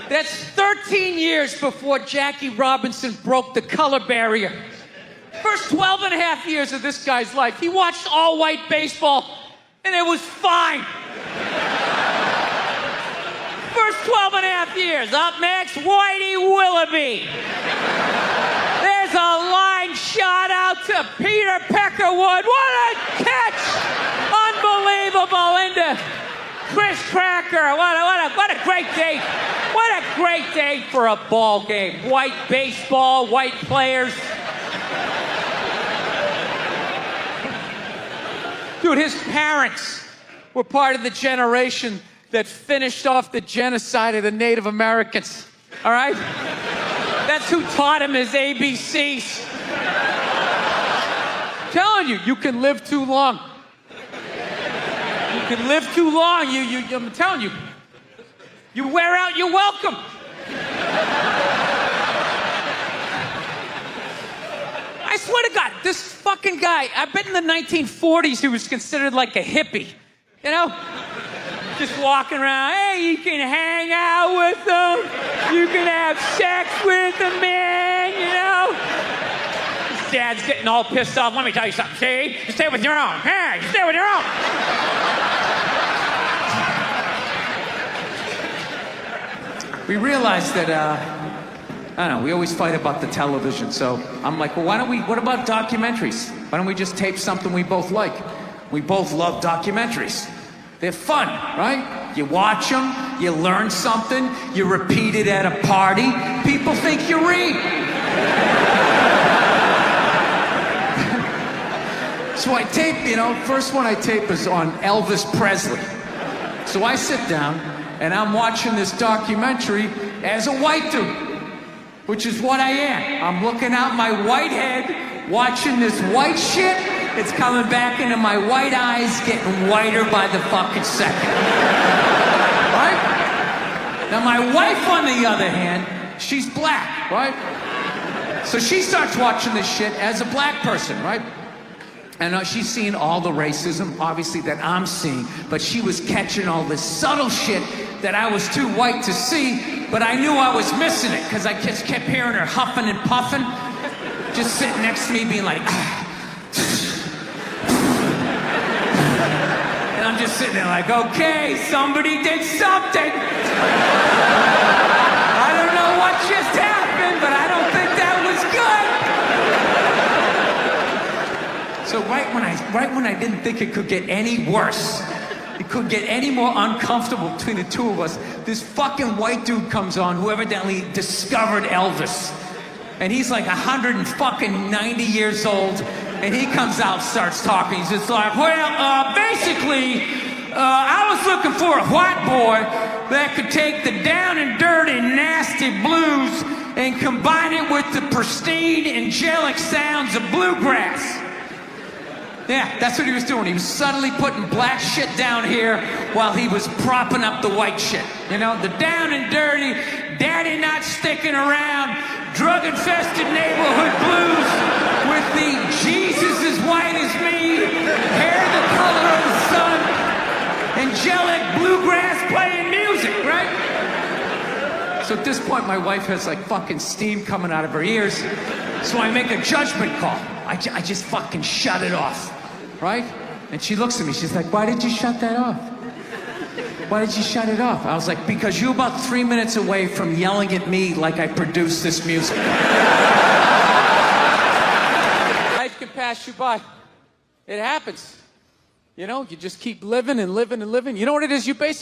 That's 13 years before Jackie Robinson broke the color barrier. First 12 and a half years of this guy's life, he watched all-white baseball, and it was fine. First 12 and a half years. Up next, Whitey Willoughby. There's a line shot out to Peter Peckerwood. What a catch! Unbelievable into Chris Cracker. What a great day. What a great day for a ball game. White baseball, white players. Dude, his parents were part of the generation that finished off the genocide of the Native Americans. All right? That's who taught him his ABCs. I'm telling you, you can live too long. You can live too long. I'm telling you. You wear out your welcome. I swear to God, this fucking guy, I bet in the 1940s he was considered like a hippie. You know? Just walking around, hey, you can hang out with them. You can have sex with them, man, you know? His dad's getting all pissed off. Let me tell you something, see? You stay with your own. Hey, you stay with your own. We realized that, I don't know, we always fight about the television, so I'm like, well, what about documentaries? Why don't we just tape something we both like? We both love documentaries. They're fun, right? You watch them, you learn something, you repeat it at a party, people think you read. So I tape, first one I tape is on Elvis Presley. So I sit down, and I'm watching this documentary as a white dude, which is what I am. I'm looking out my white head, watching this white shit. It's coming back into my white eyes, getting whiter by the fucking second. Right? Now my wife, on the other hand, she's black, right? So she starts watching this shit as a black person, right? And she's seeing all the racism, obviously, that I'm seeing, but she was catching all this subtle shit that I was too white to see, but I knew I was missing it, because I just kept hearing her huffing and puffing, just sitting next to me being like, and I'm just sitting there like, okay, somebody did something. I don't know what just happened, but I don't think that was good. So right when I didn't think it could get any worse, it could get any more uncomfortable between the two of us, this fucking white dude comes on who evidently discovered Elvis. And he's like 190 years old, and he comes out, starts talking. He's just like, well, basically, I was looking for a white boy that could take the down and dirty, nasty blues and combine it with the pristine, angelic sounds of bluegrass. Yeah, that's what he was doing. He was subtly putting black shit down here while he was propping up the white shit. You know, the down and dirty, daddy not sticking around, drug-infested neighborhood blues with the Jesus as white as me, hair the color of the sun, angelic bluegrass playing music, right? So at this point, my wife has like fucking steam coming out of her ears. So I make a judgment call. I just fucking shut it off, right? And she looks at me, she's like, why did you shut that off? Why did you shut it off? I was like, because you're about 3 minutes away from yelling at me like I produced this music. Life can pass you by. It happens. You know, you just keep living and living and living. You know what it is? I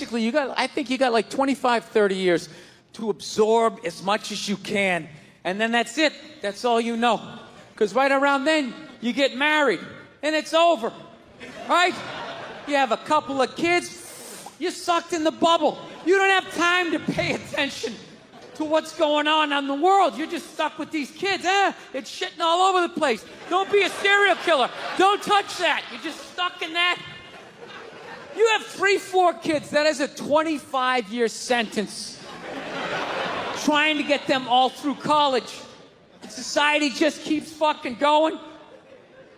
think you got like 25, 30 years to absorb as much as you can. And then that's it. That's all you know. Because right around then, you get married, and it's over, right? You have a couple of kids, you're sucked in the bubble. You don't have time to pay attention to what's going on in the world. You're just stuck with these kids. It's shitting all over the place. Don't be a serial killer. Don't touch that. You're just stuck in that. You have 3, 4 kids. That is a 25-year sentence. Trying to get them all through college. Society just keeps fucking going.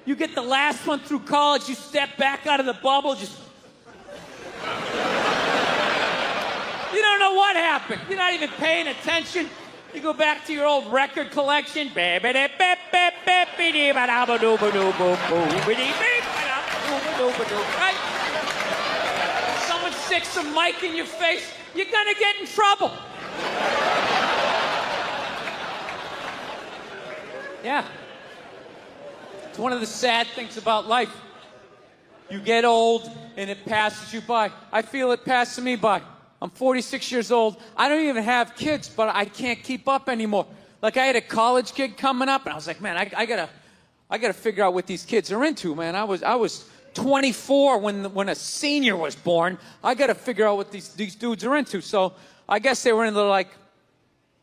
You get the last one through college, you step back out of the bubble, just... You don't know what happened. You're not even paying attention. You go back to your old record collection. Right? Someone sticks some mic in your face, you're gonna get in trouble. Yeah. It's one of the sad things about life. You get old and it passes you by. I feel it passing me by. I'm 46 years old. I don't even have kids, but I can't keep up anymore. Like I had a college gig coming up and I was like, man, I gotta figure out what these kids are into, man. I was 24 when a senior was born. I got to figure out what these dudes are into. So I guess they were into like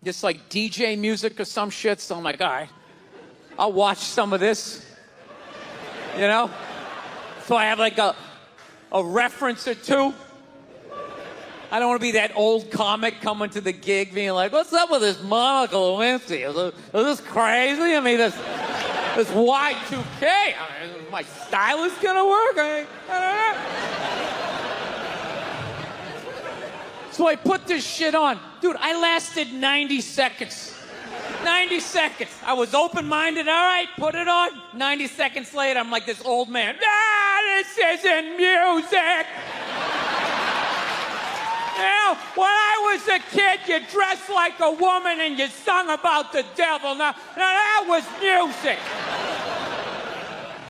this like DJ music or some shit. So I'm like, all right, I'll watch some of this. You know? So I have like a reference or two. I don't want to be that old comic coming to the gig being like, what's up with this Monica Lewinsky? Is this crazy? I mean, this Y2K. I mean, is my stylist gonna work? I don't know. So I put this shit on. Dude, I lasted 90 seconds. 90 seconds. I was open-minded. All right, put it on. 90 seconds later, I'm like this old man. This isn't music. Now, when I was a kid, you dressed like a woman and you sung about the devil. Now that was music.